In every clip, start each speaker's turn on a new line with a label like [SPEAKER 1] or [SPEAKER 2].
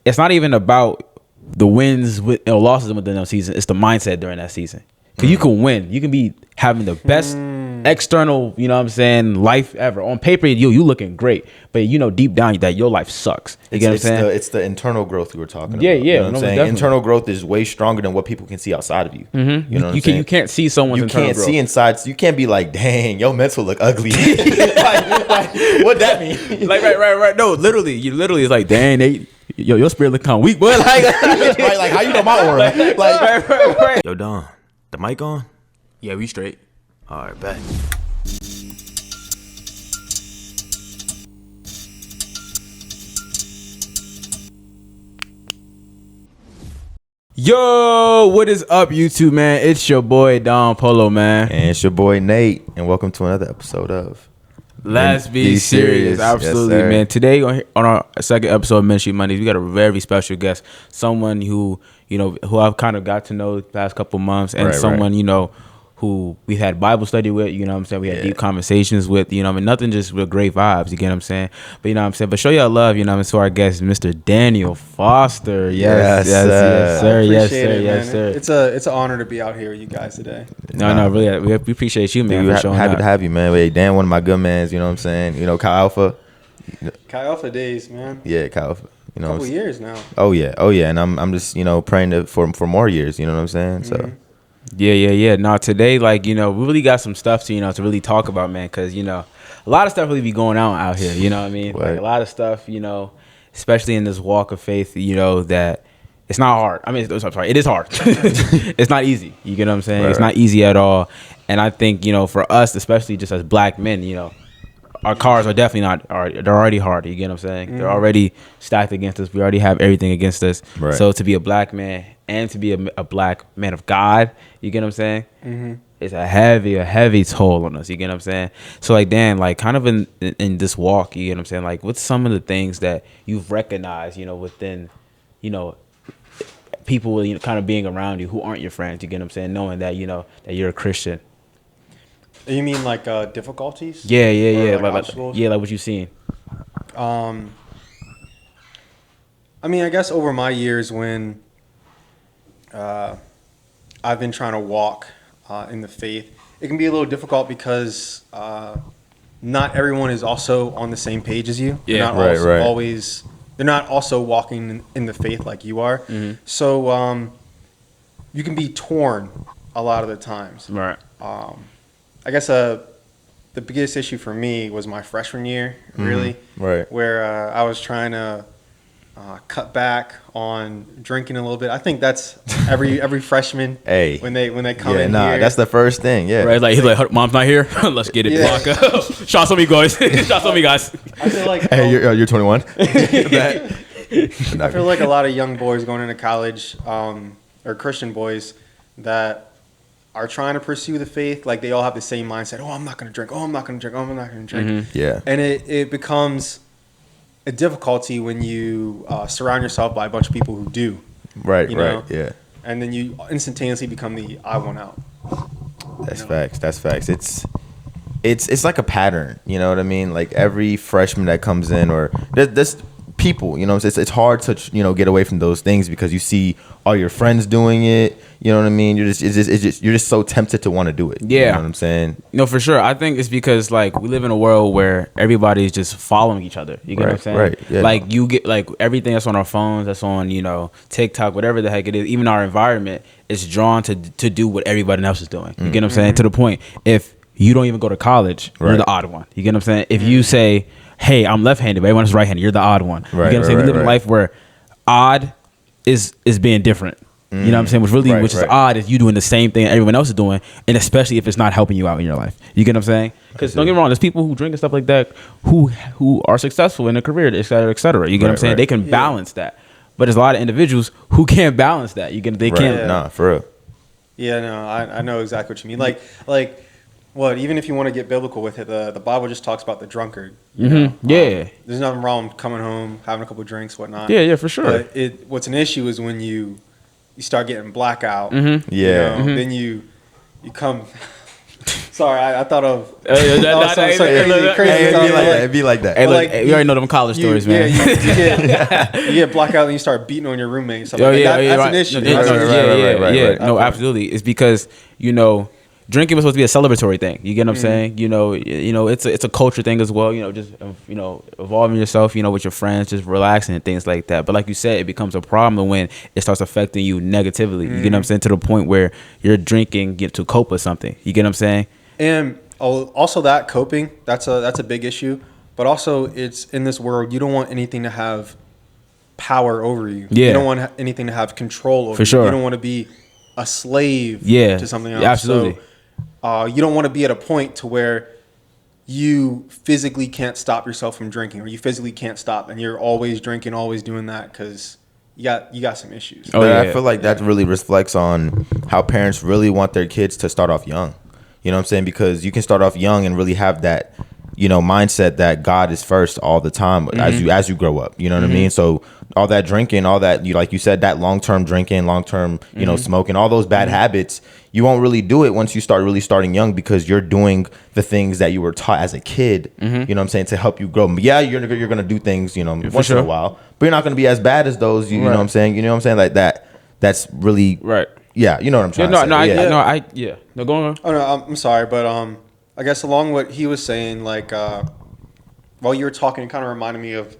[SPEAKER 1] it's not even about the wins or losses within that season. It's the mindset during that season. Because you can win. You can be having the best external, you know what I'm saying, life ever. On paper, you looking great. But you know deep down that your life sucks. You get what I'm saying?
[SPEAKER 2] It's the internal growth we were talking about.
[SPEAKER 1] Yeah.
[SPEAKER 2] You know what I'm saying?
[SPEAKER 1] Definitely.
[SPEAKER 2] Internal growth is way stronger than what people can see outside of you.
[SPEAKER 1] Mm-hmm.
[SPEAKER 2] You know what I'm saying?
[SPEAKER 1] You can't see someone's internal growth.
[SPEAKER 2] You can't see inside. So you can't be like, dang, your mental look ugly. like, what that mean?
[SPEAKER 1] Like, right. No, literally, it's like, dang, your spirit look kind of weak, boy. Like,
[SPEAKER 2] right, like how you know my aura? Like,
[SPEAKER 1] right.
[SPEAKER 2] Yo, Don, the mic on?
[SPEAKER 1] Yeah, we straight.
[SPEAKER 2] All right, bet.
[SPEAKER 1] Yo, what is up, YouTube, man? It's your boy Don Polo, man.
[SPEAKER 2] And it's your boy Nate, and welcome to another episode of
[SPEAKER 1] Let's Be Serious. Absolutely,
[SPEAKER 2] yes,
[SPEAKER 1] man. Today on our second episode of Ministry Mondays, we got a very special guest, someone who I've kind of got to know the past couple months, and someone who we've had Bible study with, you know what I'm saying? We had deep conversations with, you know what I mean? Nothing just with great vibes, you get what I'm saying? But you know what I'm saying? But show y'all love, you know what I'm saying? So our guest, Mr. Daniel Foster. Yes, sir.
[SPEAKER 3] It's an honor to be out here with you guys today.
[SPEAKER 1] No, really, we appreciate you, man.
[SPEAKER 2] Dude,
[SPEAKER 1] for
[SPEAKER 2] happy
[SPEAKER 1] up.
[SPEAKER 2] to have you, man. Wait, Dan, one of my good mans, you know what I'm saying? You know, Chi Alpha.
[SPEAKER 3] Chi Alpha days, man.
[SPEAKER 2] Yeah, Chi Alpha. You know,
[SPEAKER 3] couple years now.
[SPEAKER 2] Oh yeah, and I'm just praying for more years. You know what I'm saying? So.
[SPEAKER 1] Yeah. Now today, we really got some stuff to to really talk about, man. Because a lot of stuff really be going on out here. You know what I mean?
[SPEAKER 2] Right.
[SPEAKER 1] Like a lot of stuff, especially in this walk of faith. That it's not hard. I mean, I'm sorry, it is hard. It's not easy. You get what I'm saying?
[SPEAKER 2] Right,
[SPEAKER 1] it's not easy at all. And I think for us, especially just as black men, our cars are definitely not. They're already hard. You get what I'm saying? They're already stacked against us. We already have everything against us.
[SPEAKER 2] Right.
[SPEAKER 1] So to be a black man and to be a black man of God, you get what I'm saying? Mm-hmm. It's a heavy toll on us. You get what I'm saying? So Dan, kind of in this walk, you get what I'm saying? Like, what's some of the things that you've recognized, within, people kind of being around you who aren't your friends? You get what I'm saying? Knowing that that you're a Christian.
[SPEAKER 3] You mean like difficulties?
[SPEAKER 1] Yeah.
[SPEAKER 3] Like obstacles?
[SPEAKER 1] Like what you've seen.
[SPEAKER 3] I mean, I guess over my years when I've been trying to walk in the faith, it can be a little difficult because not everyone is also on the same page as you.
[SPEAKER 1] Yeah,
[SPEAKER 3] Always. They're not also walking in the faith like you are. Mm-hmm. So you can be torn a lot of the times.
[SPEAKER 1] Right.
[SPEAKER 3] I guess the biggest issue for me was my freshman year, really,
[SPEAKER 2] right,
[SPEAKER 3] where I was trying to cut back on drinking a little bit. I think that's every freshman.
[SPEAKER 2] Hey,
[SPEAKER 3] when they come in here.
[SPEAKER 2] That's the first thing. Yeah,
[SPEAKER 1] right. Like he's like, mom's not here. Let's get it.
[SPEAKER 3] Yeah.
[SPEAKER 1] Shots on me, guys. Shots on me, guys.
[SPEAKER 3] I feel like
[SPEAKER 2] hey, you're 21.
[SPEAKER 3] I feel like a lot of young boys going into college, or Christian boys that are trying to pursue the faith, like they all have the same mindset. Oh, I'm not going to drink. Oh, I'm not going to drink. Oh, I'm not going to drink.
[SPEAKER 2] Mm-hmm. Yeah.
[SPEAKER 3] And it becomes a difficulty when you surround yourself by a bunch of people who do.
[SPEAKER 2] Right,
[SPEAKER 3] know?
[SPEAKER 2] Yeah.
[SPEAKER 3] And then you instantaneously become the I want out.
[SPEAKER 2] That's facts. It's like a pattern, you know what I mean? Like every freshman that comes in, or there's people, it's hard to get away from those things because you see all your friends doing it. You know what I mean? You're just so tempted to want to do it.
[SPEAKER 1] Yeah,
[SPEAKER 2] you know what I'm saying?
[SPEAKER 1] No, for sure. I think it's because we live in a world where everybody's just following each other. You get what I'm saying?
[SPEAKER 2] Right. Yeah.
[SPEAKER 1] You get everything that's on our phones, that's on TikTok, whatever the heck it is. Even our environment is drawn to do what everybody else is doing. You get what I'm saying? To the point, if you don't even go to college, you're the odd one. You get what I'm saying? If you say, hey, I'm left-handed, but everyone's right-handed, you're the odd one. You get what I'm saying? We live in a life where odd is being different. You know what I'm saying? Which is odd is you doing the same thing everyone else is doing, and especially if it's not helping you out in your life. You get what I'm saying? Because don't get me wrong, there's people who drink and stuff like that who are successful in their career, et cetera, et cetera. You get what I'm saying? They can balance that. But there's a lot of individuals who can't balance that. They can't.
[SPEAKER 3] Yeah.
[SPEAKER 2] Nah, for real.
[SPEAKER 3] Yeah, no, I know exactly what you mean. Like what? Even if you want to get biblical with it, the Bible just talks about the drunkard.
[SPEAKER 1] Yeah.
[SPEAKER 3] There's nothing wrong with coming home, having a couple of drinks, whatnot.
[SPEAKER 1] Yeah, for sure.
[SPEAKER 3] But what's an issue is when you start getting blackout.
[SPEAKER 2] Yeah.
[SPEAKER 3] Then you come. Sorry, I thought of
[SPEAKER 1] Hey,
[SPEAKER 2] It'd be like that.
[SPEAKER 1] Hey, look,
[SPEAKER 3] like,
[SPEAKER 1] you already know them college stories, man.
[SPEAKER 3] You get blackout and you start beating on your roommate. That's an issue.
[SPEAKER 2] Right.
[SPEAKER 1] No, absolutely. It's because, drinking was supposed to be a celebratory thing. You get what I'm saying? It's a culture thing as well. Just evolving yourself. With your friends, just relaxing and things like that. But like you said, it becomes a problem when it starts affecting you negatively. You get what I'm saying? To the point where you're drinking to cope with something. You get what I'm saying?
[SPEAKER 3] And also that coping, that's a big issue. But also, it's in this world, you don't want anything to have power over you.
[SPEAKER 1] Yeah.
[SPEAKER 3] You don't want anything to have control over
[SPEAKER 1] For sure.
[SPEAKER 3] you. You don't want to be a slave to something else.
[SPEAKER 1] Yeah, absolutely.
[SPEAKER 3] So, you don't want to be at a point to where you physically can't stop yourself from drinking, or you physically can't stop and you're always drinking, always doing that, because you got some issues.
[SPEAKER 2] Oh, yeah. I feel like that really reflects on how parents really want their kids to start off young. You know what I'm saying? Because you can start off young and really have that, mindset that God is first all the time as you grow up. You know what I mean? So all that drinking, all that, like you said, that long-term drinking, long-term, smoking, all those bad habits, you won't really do it once you start really starting young, because you're doing the things that you were taught as a kid, you know what I'm saying, to help you grow. Yeah, you're going to do things, once in a while, but you're not going to be as bad as those, you know what I'm saying? You know what I'm saying? Like that, that's really,
[SPEAKER 1] right.
[SPEAKER 2] Yeah, you know what I'm trying to say.
[SPEAKER 1] No, go on.
[SPEAKER 3] Oh, no, I'm sorry, but I guess along what he was saying, like, while you were talking, it kind of reminded me of,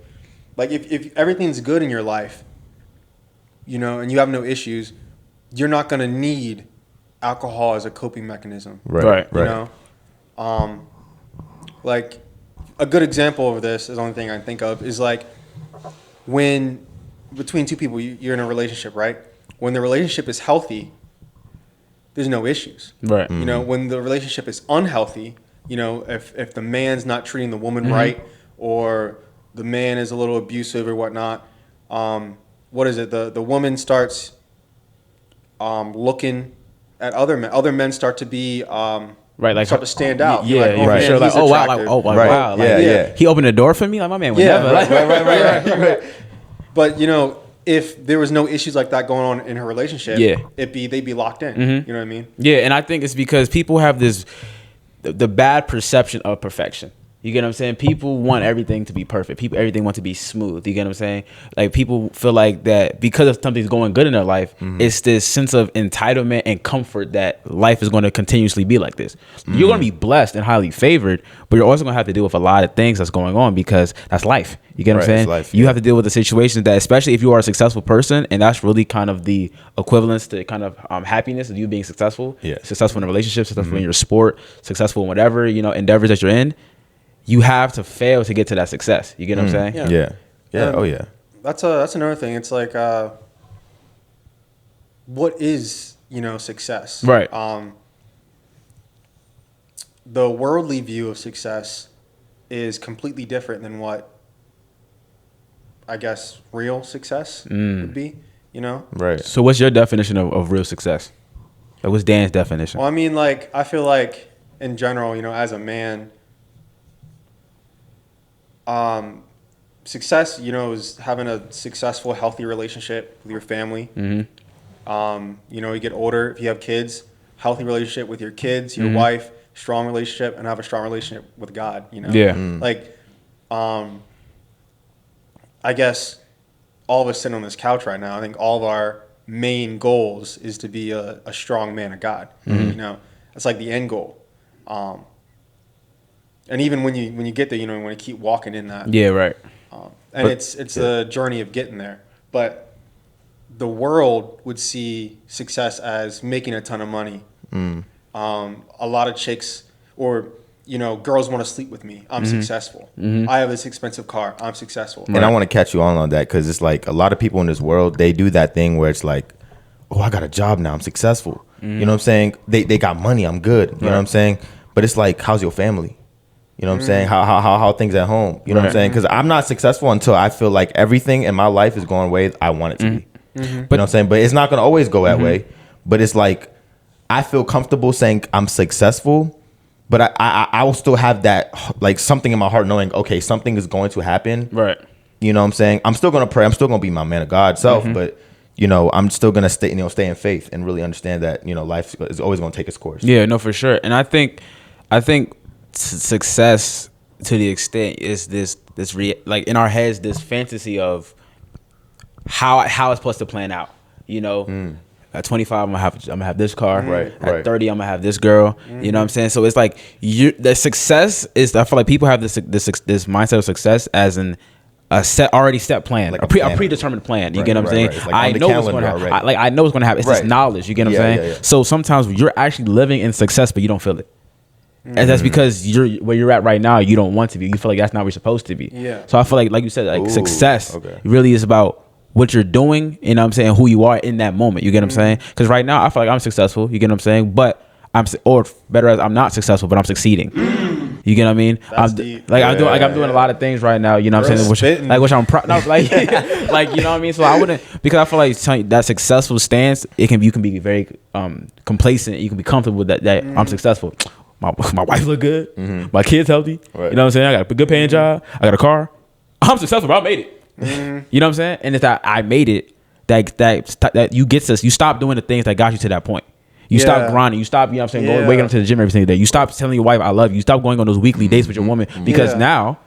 [SPEAKER 3] like, if everything's good in your life, and you have no issues, you're not going to need alcohol as a coping mechanism.
[SPEAKER 1] Right.
[SPEAKER 3] Like, a good example of this, is the only thing I can think of, is like when between two people, you're in a relationship, right? When the relationship is healthy, there's no issues.
[SPEAKER 1] Right.
[SPEAKER 3] When the relationship is unhealthy, if the man's not treating the woman right, or the man is a little abusive or whatnot, what is it? The woman starts looking at other men. Other men start to be
[SPEAKER 1] right, like
[SPEAKER 3] start to stand out.
[SPEAKER 1] Yeah,
[SPEAKER 3] like,
[SPEAKER 1] right. Sure, like,
[SPEAKER 3] wow,
[SPEAKER 1] wow, like,
[SPEAKER 2] yeah.
[SPEAKER 1] He opened the door for me, like my man would never.
[SPEAKER 3] Right. But if there was no issues like that going on in her relationship, they'd be locked in. You know what I mean?
[SPEAKER 1] Yeah, and I think it's because people have the bad perception of perfection. You get what I'm saying? People want everything to be perfect. Everything want to be smooth. You get what I'm saying? Like, people feel like that because of something's going good in their life, it's this sense of entitlement and comfort that life is going to continuously be like this. You're going to be blessed and highly favored, but you're also going to have to deal with a lot of things that's going on, because that's life. You get what I'm saying?
[SPEAKER 2] Life,
[SPEAKER 1] you have to deal with the situations that, especially if you are a successful person, and that's really kind of the equivalence to kind of happiness of you being successful.
[SPEAKER 2] Yeah.
[SPEAKER 1] Successful in a relationship, successful in your sport, successful in whatever, endeavors that you're in. You have to fail to get to that success. You get what I'm saying?
[SPEAKER 2] Yeah. Oh yeah.
[SPEAKER 3] That's another thing. It's like, what is success?
[SPEAKER 1] Right.
[SPEAKER 3] The worldly view of success is completely different than what I guess real success would be.
[SPEAKER 2] Right.
[SPEAKER 1] So what's your definition of real success? Like, what's Dan's definition?
[SPEAKER 3] Well, I mean, like, I feel like in general, as a man, success, is having a successful, healthy relationship with your family. You get older, if you have kids, healthy relationship with your kids, your wife, strong relationship, and have a strong relationship with God. Like, I guess all of us sitting on this couch right now, I think all of our main goals is to be a strong man of God. That's like the end goal. And even when you get there, you want to keep walking in that.
[SPEAKER 1] Yeah, right.
[SPEAKER 3] And it's a journey of getting there. But the world would see success as making a ton of money. A lot of chicks or girls want to sleep with me. I'm successful. I have this expensive car. I'm successful.
[SPEAKER 2] And I want to catch you on that, because it's like a lot of people in this world, they do that thing where it's like, oh, I got a job now, I'm successful. You know what I'm saying? They got money, I'm good. You know what I'm saying? But it's like, how's your family? You know what I'm saying? How things at home? You know what I'm saying? Because I'm not successful until I feel like everything in my life is going the way I want it to be. You know what I'm saying? But it's not going to always go that way. But it's like, I feel comfortable saying I'm successful, but I will still have that, like, something in my heart knowing, okay, something is going to happen.
[SPEAKER 1] Right.
[SPEAKER 2] You know what I'm saying? I'm still going to pray. I'm still going to be my man of God self, but I'm still going to stay in faith and really understand that, life is always going to take its course.
[SPEAKER 1] Yeah, no, for sure. And I think I think success to the extent is like in our heads this fantasy of how it's supposed to plan out. You know, at 25 I'm gonna have this car. At 30 I'm gonna have this girl. You know what I'm saying? So it's like the success is. I feel like people have this mindset of success as already set plan, like a predetermined plan. You get what I'm saying? Like I know what's going to happen. I know what's going to happen. It's just knowledge. You get what I'm saying? Yeah. So sometimes you're actually living in success, but you don't feel it. And that's because where you're at right now, you don't want to be. You feel like that's not where you're supposed to be.
[SPEAKER 3] Yeah.
[SPEAKER 1] So I feel like you said, like success really is about what you're doing, you know what I'm saying, who you are in that moment. You get what I'm saying? Because right now I feel like I'm successful. You get what I'm saying? But I'm not successful, but I'm succeeding. You get what I mean? I'm doing a lot of things right now. You know what I'm saying? Which I'm proud. No, like, like you know what I mean. So I wouldn't, because I feel like that successful stance. You can be very complacent. You can be comfortable with that. I'm successful. My wife look good. My kids healthy. You know what I'm saying? I got a good paying job. I got a car. I'm successful, bro. I made it. You know what I'm saying? And it's that I made it. That you get this. You stop doing the things that got you to that point. You stop grinding. You stop, you know what I'm saying, waking up to the gym every single day. You stop telling your wife, I love you. You stop going on those weekly dates with your woman because now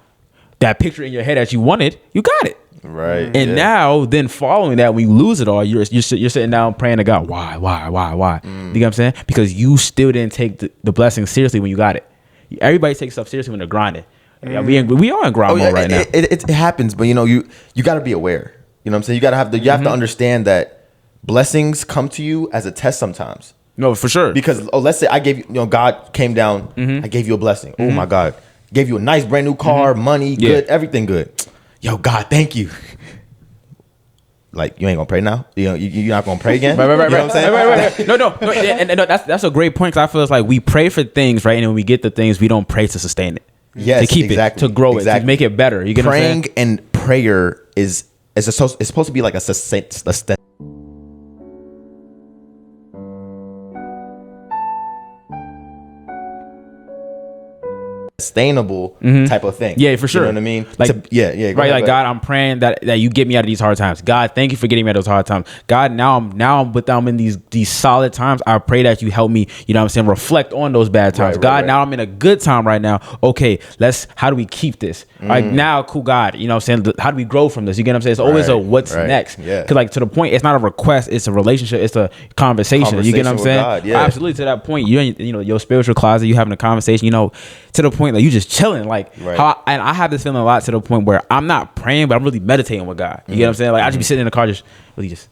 [SPEAKER 1] that picture in your head that you wanted, you got it.
[SPEAKER 2] Right.
[SPEAKER 1] And now, then following that, when you lose it all, you're sitting down praying to God, why? You know what I'm saying? Because you still didn't take the blessing seriously when you got it. Everybody takes stuff seriously when they're grinding. Yeah, we are in grind mode right now.
[SPEAKER 2] It happens, but you know, you got to be aware. You know what I'm saying? You got to have you have to understand that blessings come to you as a test sometimes.
[SPEAKER 1] No, for sure.
[SPEAKER 2] Because let's say I gave you, God came down, I gave you a blessing. Oh my God, gave you a nice brand new car, money, good, everything good. Yo, God, thank you. Like, you ain't gonna pray now? You know, you're not gonna pray again? Right.
[SPEAKER 1] You know what I'm saying? No. And that's a great point, because I feel it's like we pray for things, right? And when we get the things, we don't pray to sustain it.
[SPEAKER 2] Yes,
[SPEAKER 1] to keep it, to grow it, to make it better. You get what I'm saying?
[SPEAKER 2] Praying and prayer it's supposed to be like a sustainable type of thing.
[SPEAKER 1] Yeah, for sure.
[SPEAKER 2] You know what I mean?
[SPEAKER 1] Like,
[SPEAKER 2] Right,
[SPEAKER 1] like, God, I'm praying that you get me out of these hard times. God, thank you for getting me out of those hard times. God, now I'm in these solid times. I pray that you help me, you know what I'm saying, reflect on those bad times. God, now I'm in a good time right now. Okay, how do we keep this? Like, now, cool, God, you know what I'm saying, how do we grow from this? You get what I'm saying? It's always a what's next. Yeah. Because, like, to the point, it's not a request, it's a relationship, it's a conversation. You get what I'm saying? God, absolutely. To that point, you're in, you know, your spiritual closet, you having a conversation, you know, to the point that you just chilling. Like, and I have this feeling a lot to the point where I'm not praying, but I'm really meditating with God. You get what I'm saying? Like, I just be sitting in the car just really just,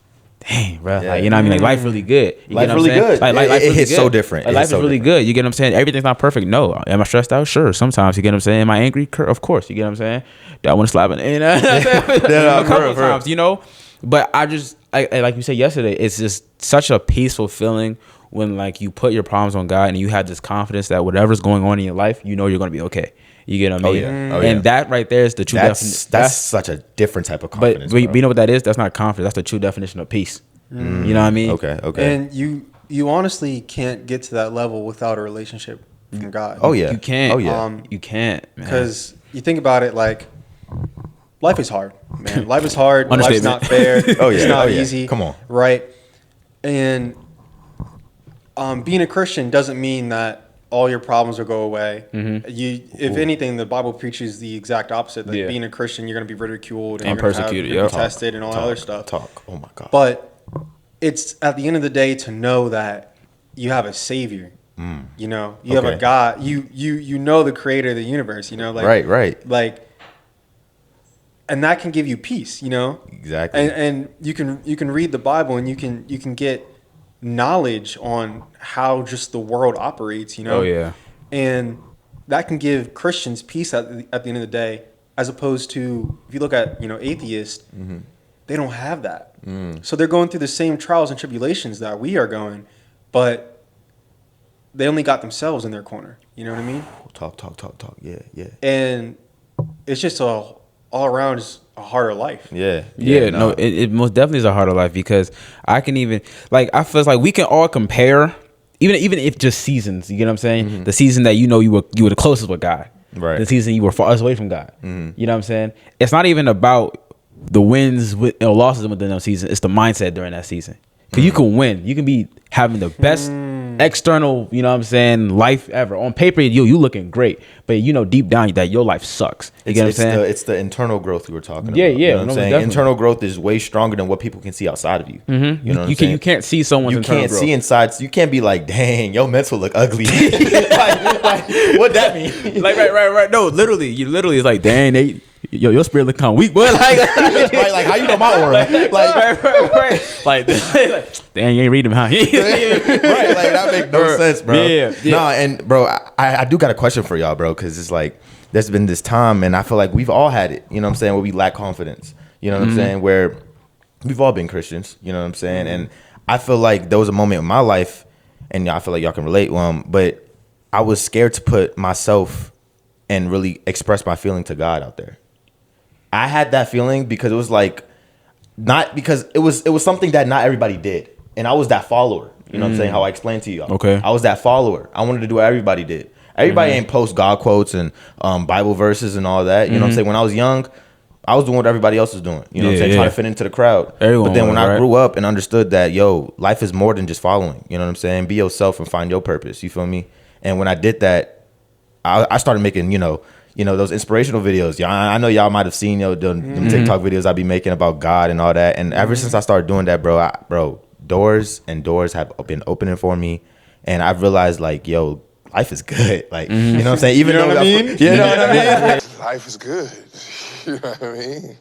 [SPEAKER 1] dang, bro. Like, you know what I mean? Like, life really good. You
[SPEAKER 2] life
[SPEAKER 1] get what
[SPEAKER 2] really
[SPEAKER 1] I'm saying?
[SPEAKER 2] good.
[SPEAKER 1] Like, life
[SPEAKER 2] it hits so different.
[SPEAKER 1] Like, life is really good. You get what I'm saying? Everything's not perfect. No. Am I stressed out? Sure. Sometimes. You get what I'm saying? Am I angry? Of course. You get what I'm saying? Do I want to slap it? You know? A couple of times, you know? But I like you said yesterday, it's just such a peaceful feeling when, like, you put your problems on God and you have this confidence that whatever's going on in your life, you know you're going to be okay. You get what I mean? And that right there is the true definition.
[SPEAKER 2] That's such a different type of confidence.
[SPEAKER 1] But you know what that is? That's not confidence. That's the true definition of peace. You know what I mean?
[SPEAKER 2] Okay.
[SPEAKER 3] And you honestly can't get to that level without a relationship from God.
[SPEAKER 2] Oh yeah.
[SPEAKER 1] You can't.
[SPEAKER 2] Oh yeah.
[SPEAKER 1] You can't.
[SPEAKER 3] Because you think about it, like, life is hard, man. Life is hard. Life's not fair. It's not easy.
[SPEAKER 2] Come on.
[SPEAKER 3] Right. And being a Christian doesn't mean that all your problems will go away. If anything, the Bible preaches the exact opposite. That being a Christian, you're going to be ridiculed and
[SPEAKER 1] persecuted,
[SPEAKER 3] you're tested and all that other stuff.
[SPEAKER 2] Oh my God.
[SPEAKER 3] But it's at the end of the day to know that you have a Savior. You know, you have a God. You know the Creator of the universe. You know, like
[SPEAKER 2] right.
[SPEAKER 3] Like, and that can give you peace. You know,
[SPEAKER 2] exactly.
[SPEAKER 3] And you can read the Bible and you can get knowledge on how just the world operates, you know?
[SPEAKER 1] Oh, yeah.
[SPEAKER 3] And that can give Christians peace at the end of the day, as opposed to, if you look at, you know, atheists, they don't have that. So they're going through the same trials and tribulations that we are going, but they only got themselves in their corner. You know what I mean?
[SPEAKER 2] Talk. Yeah.
[SPEAKER 3] And it's just all around just a harder life.
[SPEAKER 1] Yeah, no, it most definitely is a harder life, because I can even, like, I feel like we can all compare, even if just seasons. You get what I'm saying? The season that you were the closest with God,
[SPEAKER 2] right?
[SPEAKER 1] The season you were farthest away from God. You know what I'm saying? It's not even about the wins or losses within that season. It's the mindset during that season. Because you can win, you can be having the best external, you know what I'm saying, life ever. On paper, you looking great, but you know deep down that your life sucks. You get what I'm saying?
[SPEAKER 2] It's the internal growth we were talking
[SPEAKER 1] Yeah,
[SPEAKER 2] about.
[SPEAKER 1] yeah.
[SPEAKER 2] You know what I'm saying?
[SPEAKER 1] Definitely.
[SPEAKER 2] Internal growth is way stronger than what people can see outside of you.
[SPEAKER 1] Mm-hmm.
[SPEAKER 2] You know what I'm saying?
[SPEAKER 1] You can't see someone's internal growth.
[SPEAKER 2] You can't see inside. So you can't be like, dang, your mental look ugly. like, what that mean?
[SPEAKER 1] Right. No, literally, it's like, dang, your spirit look kind of weak, boy. Like,
[SPEAKER 2] like how you know my aura?
[SPEAKER 1] Right. Like, dang, you ain't reading, huh?
[SPEAKER 2] Right, like that make no sense, bro.
[SPEAKER 1] Yeah.
[SPEAKER 2] Nah, and bro, I do got a question for y'all, bro, because it's like there's been this time, and I feel like we've all had it. You know what I'm saying? Where we lack confidence. You know what I'm saying? Where we've all been Christians. You know what I'm saying? And I feel like there was a moment in my life, and I feel like y'all can relate. But I was scared to put myself and really express my feeling to God out there. I had that feeling because it was like, not because it was something that not everybody did. And I was that follower. You know what I'm saying? How I explained to you.
[SPEAKER 1] Okay.
[SPEAKER 2] I was that follower. I wanted to do what everybody did. Everybody ain't post God quotes and Bible verses and all that. You know what I'm saying? When I was young, I was doing what everybody else was doing. You know what I'm saying? Trying to fit into the crowd.
[SPEAKER 1] Everyone
[SPEAKER 2] but then when
[SPEAKER 1] was,
[SPEAKER 2] I
[SPEAKER 1] right?
[SPEAKER 2] grew up and understood that, life is more than just following. You know what I'm saying? Be yourself and find your purpose. You feel me? And when I did that, I started making, those inspirational videos. I know y'all might have seen them TikTok videos I be making about God and all that. And ever since I started doing that, bro, doors and doors have been opening for me. And I've realized, like, life is good. Like, you know what I'm saying? Even though, you know what I mean?
[SPEAKER 4] Life is good. You know what I mean?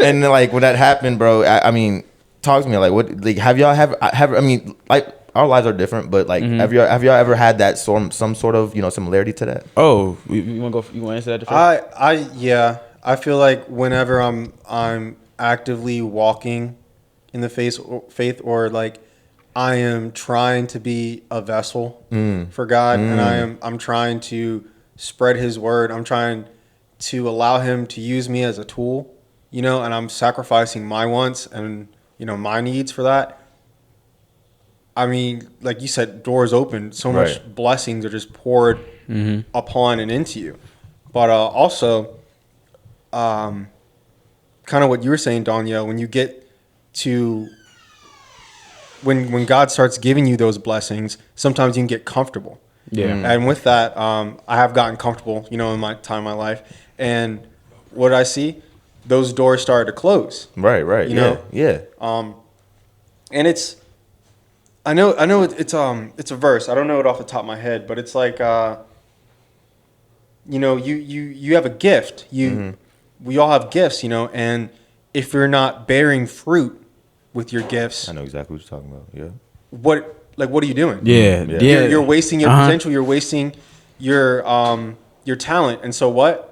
[SPEAKER 2] And like when that happened, bro, I mean, talk to me. Like, what? Like, have y'all have? I mean, like, our lives are different, but like, have y'all ever had that some sort of similarity to that?
[SPEAKER 1] Oh, you want to go? You want to answer that?
[SPEAKER 3] Yeah. I feel like whenever I'm actively walking in the faith, or like I am trying to be a vessel for God, and I'm trying to spread His word. I'm trying to allow Him to use me as a tool, and I'm sacrificing my wants and my needs for that. I mean, like you said, doors open. So much blessings are just poured upon and into you. But also, kind of what you were saying, Danya, when you get to when God starts giving you those blessings, sometimes you can get comfortable.
[SPEAKER 1] Yeah.
[SPEAKER 3] And with that, I have gotten comfortable, in my time in my life. And what did I see? Those doors started to close.
[SPEAKER 2] Right. Yeah.
[SPEAKER 3] And it's, I know it's a verse. I don't know it off the top of my head, but it's like, you have a gift. We all have gifts, and if you're not bearing fruit with your gifts,
[SPEAKER 2] I know exactly what you're talking about. Yeah.
[SPEAKER 3] What are you doing?
[SPEAKER 1] Yeah.
[SPEAKER 3] You're wasting your potential. You're wasting your talent. And so what?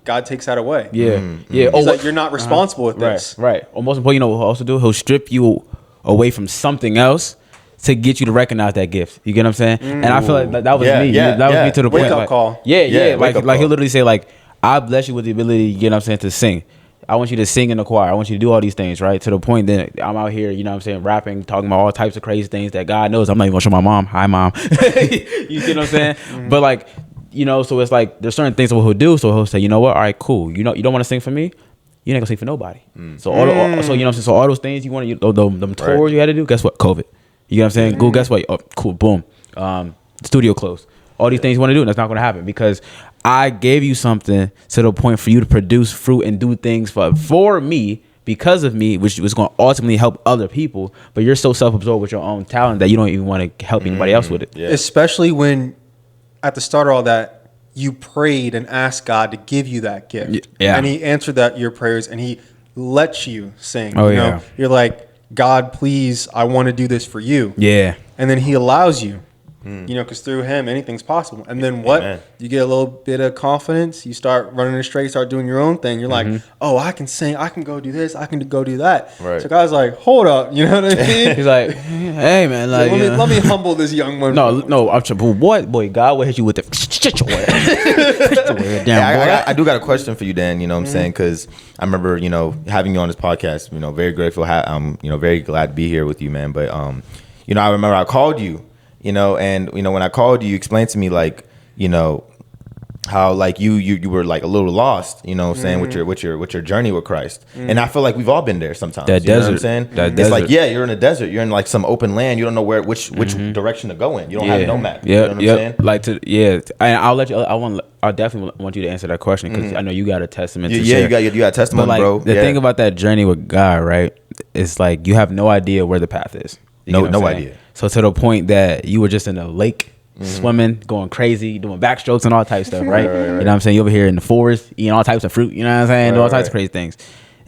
[SPEAKER 3] God takes that away.
[SPEAKER 1] Yeah.
[SPEAKER 3] He's like, you're not responsible with this.
[SPEAKER 1] Right. Or most important, what he'll also do? He'll strip you away from something else to get you to recognize that gift. You get what I'm saying? And I feel like that was me. That was me to the point.
[SPEAKER 3] Wake up
[SPEAKER 1] like,
[SPEAKER 3] call.
[SPEAKER 1] Yeah.
[SPEAKER 2] Wake up
[SPEAKER 1] Like he'll
[SPEAKER 2] call.
[SPEAKER 1] literally say, like, I bless you with the ability, you get what I'm saying, to sing. I want you to sing in the choir. I want you to do all these things, right? To the point that I'm out here, you know what I'm saying, rapping, talking about all types of crazy things that God knows. I'm not even gonna show my mom. Hi, mom. You see what I'm saying? But like, so it's like there's certain things that he'll do. So he'll say, you know what? All right, cool. You don't want to sing for me? You're not gonna sing for nobody. So so you know what I'm saying? So all those things you want to, them tours you had to do, guess what? COVID. You know what I'm saying? Go, guess what? Oh, cool, boom. Studio closed. All these things you want to do, and that's not going to happen because I gave you something to the point for you to produce fruit and do things for me, because of me, which was going to ultimately help other people. But you're so self-absorbed with your own talent that you don't even want to help anybody else with it.
[SPEAKER 2] Yeah.
[SPEAKER 3] Especially when at the start of all that, you prayed and asked God to give you that gift.
[SPEAKER 1] Yeah.
[SPEAKER 3] And He answered your prayers, and He lets you sing.
[SPEAKER 1] Oh, yeah.
[SPEAKER 3] You're like, God, please, I want to do this for you.
[SPEAKER 1] Yeah.
[SPEAKER 3] And then He allows you. Because through Him, anything's possible. And then what?
[SPEAKER 2] Amen.
[SPEAKER 3] You get a little bit of confidence. You start running straight, start doing your own thing. You're like, oh, I can sing. I can go do this. I can go do that.
[SPEAKER 2] Right.
[SPEAKER 3] So God's like, hold up. You know what I mean?
[SPEAKER 1] He's like, hey, man. Like,
[SPEAKER 3] let me humble this young one.
[SPEAKER 1] No, I'm sure. What? Boy, God will hit you with the shit your way.
[SPEAKER 2] I do got a question for you, Dan. You know what I'm saying? Because I remember, having you on this podcast. Very grateful. I'm, very glad to be here with you, man. But, I remember I called you. And when I called you, you explained to me like, how like you were like a little lost, you know what I'm saying, with your journey with Christ. And I feel like we've all been there sometimes.
[SPEAKER 1] That
[SPEAKER 2] you know what I'm
[SPEAKER 1] desert.
[SPEAKER 2] saying?
[SPEAKER 1] That
[SPEAKER 2] It's
[SPEAKER 1] desert.
[SPEAKER 2] like, yeah, you're in a desert. You're in like some open land. You don't know which direction to go in. You don't have no map.
[SPEAKER 1] Yeah,
[SPEAKER 2] You know what I'm saying?
[SPEAKER 1] Like and I'll let you. I definitely want you to answer that question because I know you got a testament. To
[SPEAKER 2] Yeah,
[SPEAKER 1] share.
[SPEAKER 2] you got testimony,
[SPEAKER 1] but like,
[SPEAKER 2] bro.
[SPEAKER 1] The thing about that journey with God, right? It's like you have no idea where the path is. You get what I'm
[SPEAKER 2] No
[SPEAKER 1] saying?
[SPEAKER 2] idea.
[SPEAKER 1] So to the point that you were just in a lake. Swimming, going crazy, doing backstrokes and all types of stuff, right? You know what I'm saying? You over here in the forest, eating all types of fruit, you know what I'm saying? Doing all types of crazy things.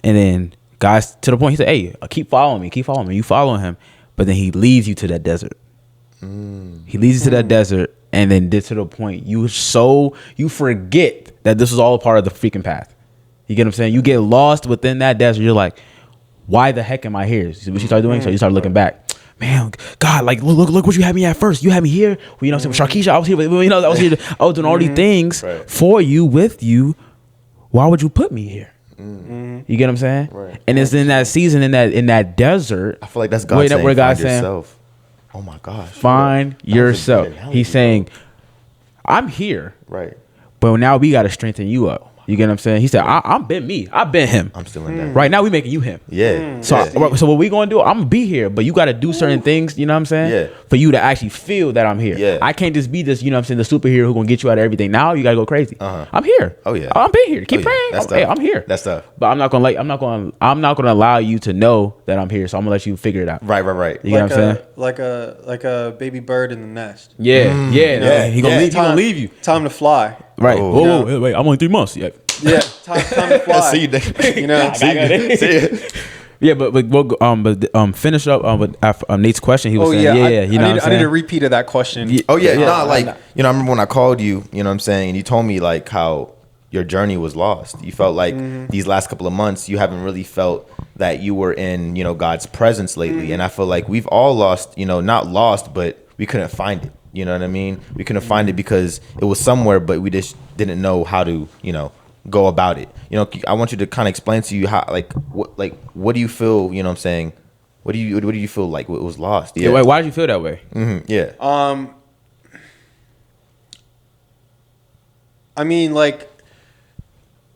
[SPEAKER 1] And then guys to the point, he said, hey, keep following me. You follow him. But then he leads you to that desert. He leads you to that desert. And then to the point, you forget that this is all a part of the freaking path. You get what I'm saying? You get lost within that desert. You're like, why the heck am I here? See what you start doing? So you start looking back. Man, God, like look what you had me at first. You had me here. Well, you know what I'm saying? With Sharkeisha, I was here. You know, I was here. I was doing all these things for you, with you. Why would you put me here? You get what I'm saying?
[SPEAKER 2] Right.
[SPEAKER 1] And it's in that season, in that desert.
[SPEAKER 2] I feel like that's God saying,
[SPEAKER 1] where
[SPEAKER 2] find
[SPEAKER 1] God's saying,
[SPEAKER 2] yourself. Oh my gosh.
[SPEAKER 1] find
[SPEAKER 2] That was a
[SPEAKER 1] yourself.
[SPEAKER 2] good analogy,
[SPEAKER 1] He's saying, I'm here,
[SPEAKER 2] Right.
[SPEAKER 1] but now we got to strengthen you up. You get what I'm saying? He said, I've been me. I've been him.
[SPEAKER 2] I'm still in that.
[SPEAKER 1] Right now we making you him.
[SPEAKER 2] Yeah.
[SPEAKER 1] So
[SPEAKER 2] yeah.
[SPEAKER 1] so what we gonna do? I'm gonna be here, but you got to do certain things. You know what I'm saying?
[SPEAKER 2] Yeah.
[SPEAKER 1] For you to actually feel that I'm here.
[SPEAKER 2] Yeah.
[SPEAKER 1] I can't just be this. You know what I'm saying? The superhero who gonna get you out of everything. Now you gotta go crazy.
[SPEAKER 2] Uh-huh.
[SPEAKER 1] I'm here.
[SPEAKER 2] Oh, yeah.
[SPEAKER 1] I'm been here. Keep
[SPEAKER 2] Oh, yeah.
[SPEAKER 1] praying.
[SPEAKER 2] That's
[SPEAKER 1] Hey,
[SPEAKER 2] tough.
[SPEAKER 1] I'm here.
[SPEAKER 2] That's tough.
[SPEAKER 1] But I'm not gonna allow you to know that I'm here. So I'm gonna let you figure it out.
[SPEAKER 2] Right.
[SPEAKER 1] You know what I'm saying?
[SPEAKER 3] Like a baby bird in the nest.
[SPEAKER 1] Yeah. Yeah. He gonna leave. He gonna leave you.
[SPEAKER 3] Time to fly.
[SPEAKER 1] Right.
[SPEAKER 2] Oh.
[SPEAKER 1] Whoa. Wait. I'm only 3 months. Yeah.
[SPEAKER 3] Yeah, time to fly.
[SPEAKER 2] See you there.
[SPEAKER 3] You know,
[SPEAKER 1] Yeah, but we'll finish up with Nate's question. He was saying, you know what I'm
[SPEAKER 3] I need
[SPEAKER 1] saying?
[SPEAKER 3] a repeat of that question.
[SPEAKER 2] Oh yeah, like you know, I remember when I called you. You know what I'm saying, and you told me like how your journey was lost. You felt like these last couple of months you haven't really felt that you were in, you know, God's presence lately. And I feel like we've all lost, you know, not lost, but we couldn't find it. You know what I mean? We couldn't find it because it was somewhere, but we just didn't know how to, you know, go about it. You know, I want you to kind of explain to you how, what do you feel? You know what I'm saying? What do you feel like it was lost?
[SPEAKER 1] Yeah. Why did you feel that way?
[SPEAKER 2] Yeah.
[SPEAKER 3] I mean, like,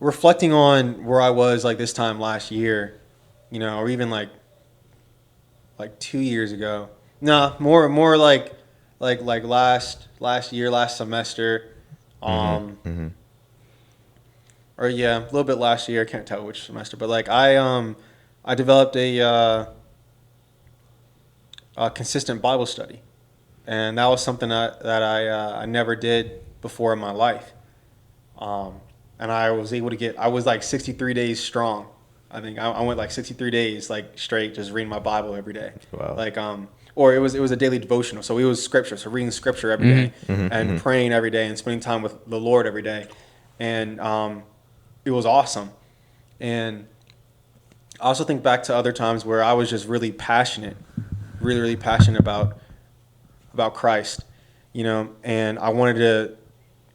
[SPEAKER 3] reflecting on where I was like this time last year, you know, or even like 2 years ago. Nah, more like last year, last semester. Or yeah, a little bit last year. I can't tell which semester, but like I developed a consistent Bible study, and that was something that I never did before in my life. And I was able to get. I was like 63 days strong. I think I went like 63 days like straight, just reading my Bible every day.
[SPEAKER 2] Wow.
[SPEAKER 3] Like or it was a daily devotional. So it was scripture. So reading scripture every day and praying every day and spending time with the Lord every day, and it was awesome. And I also think back to other times where I was just really passionate, really passionate about Christ, you know, and I wanted to,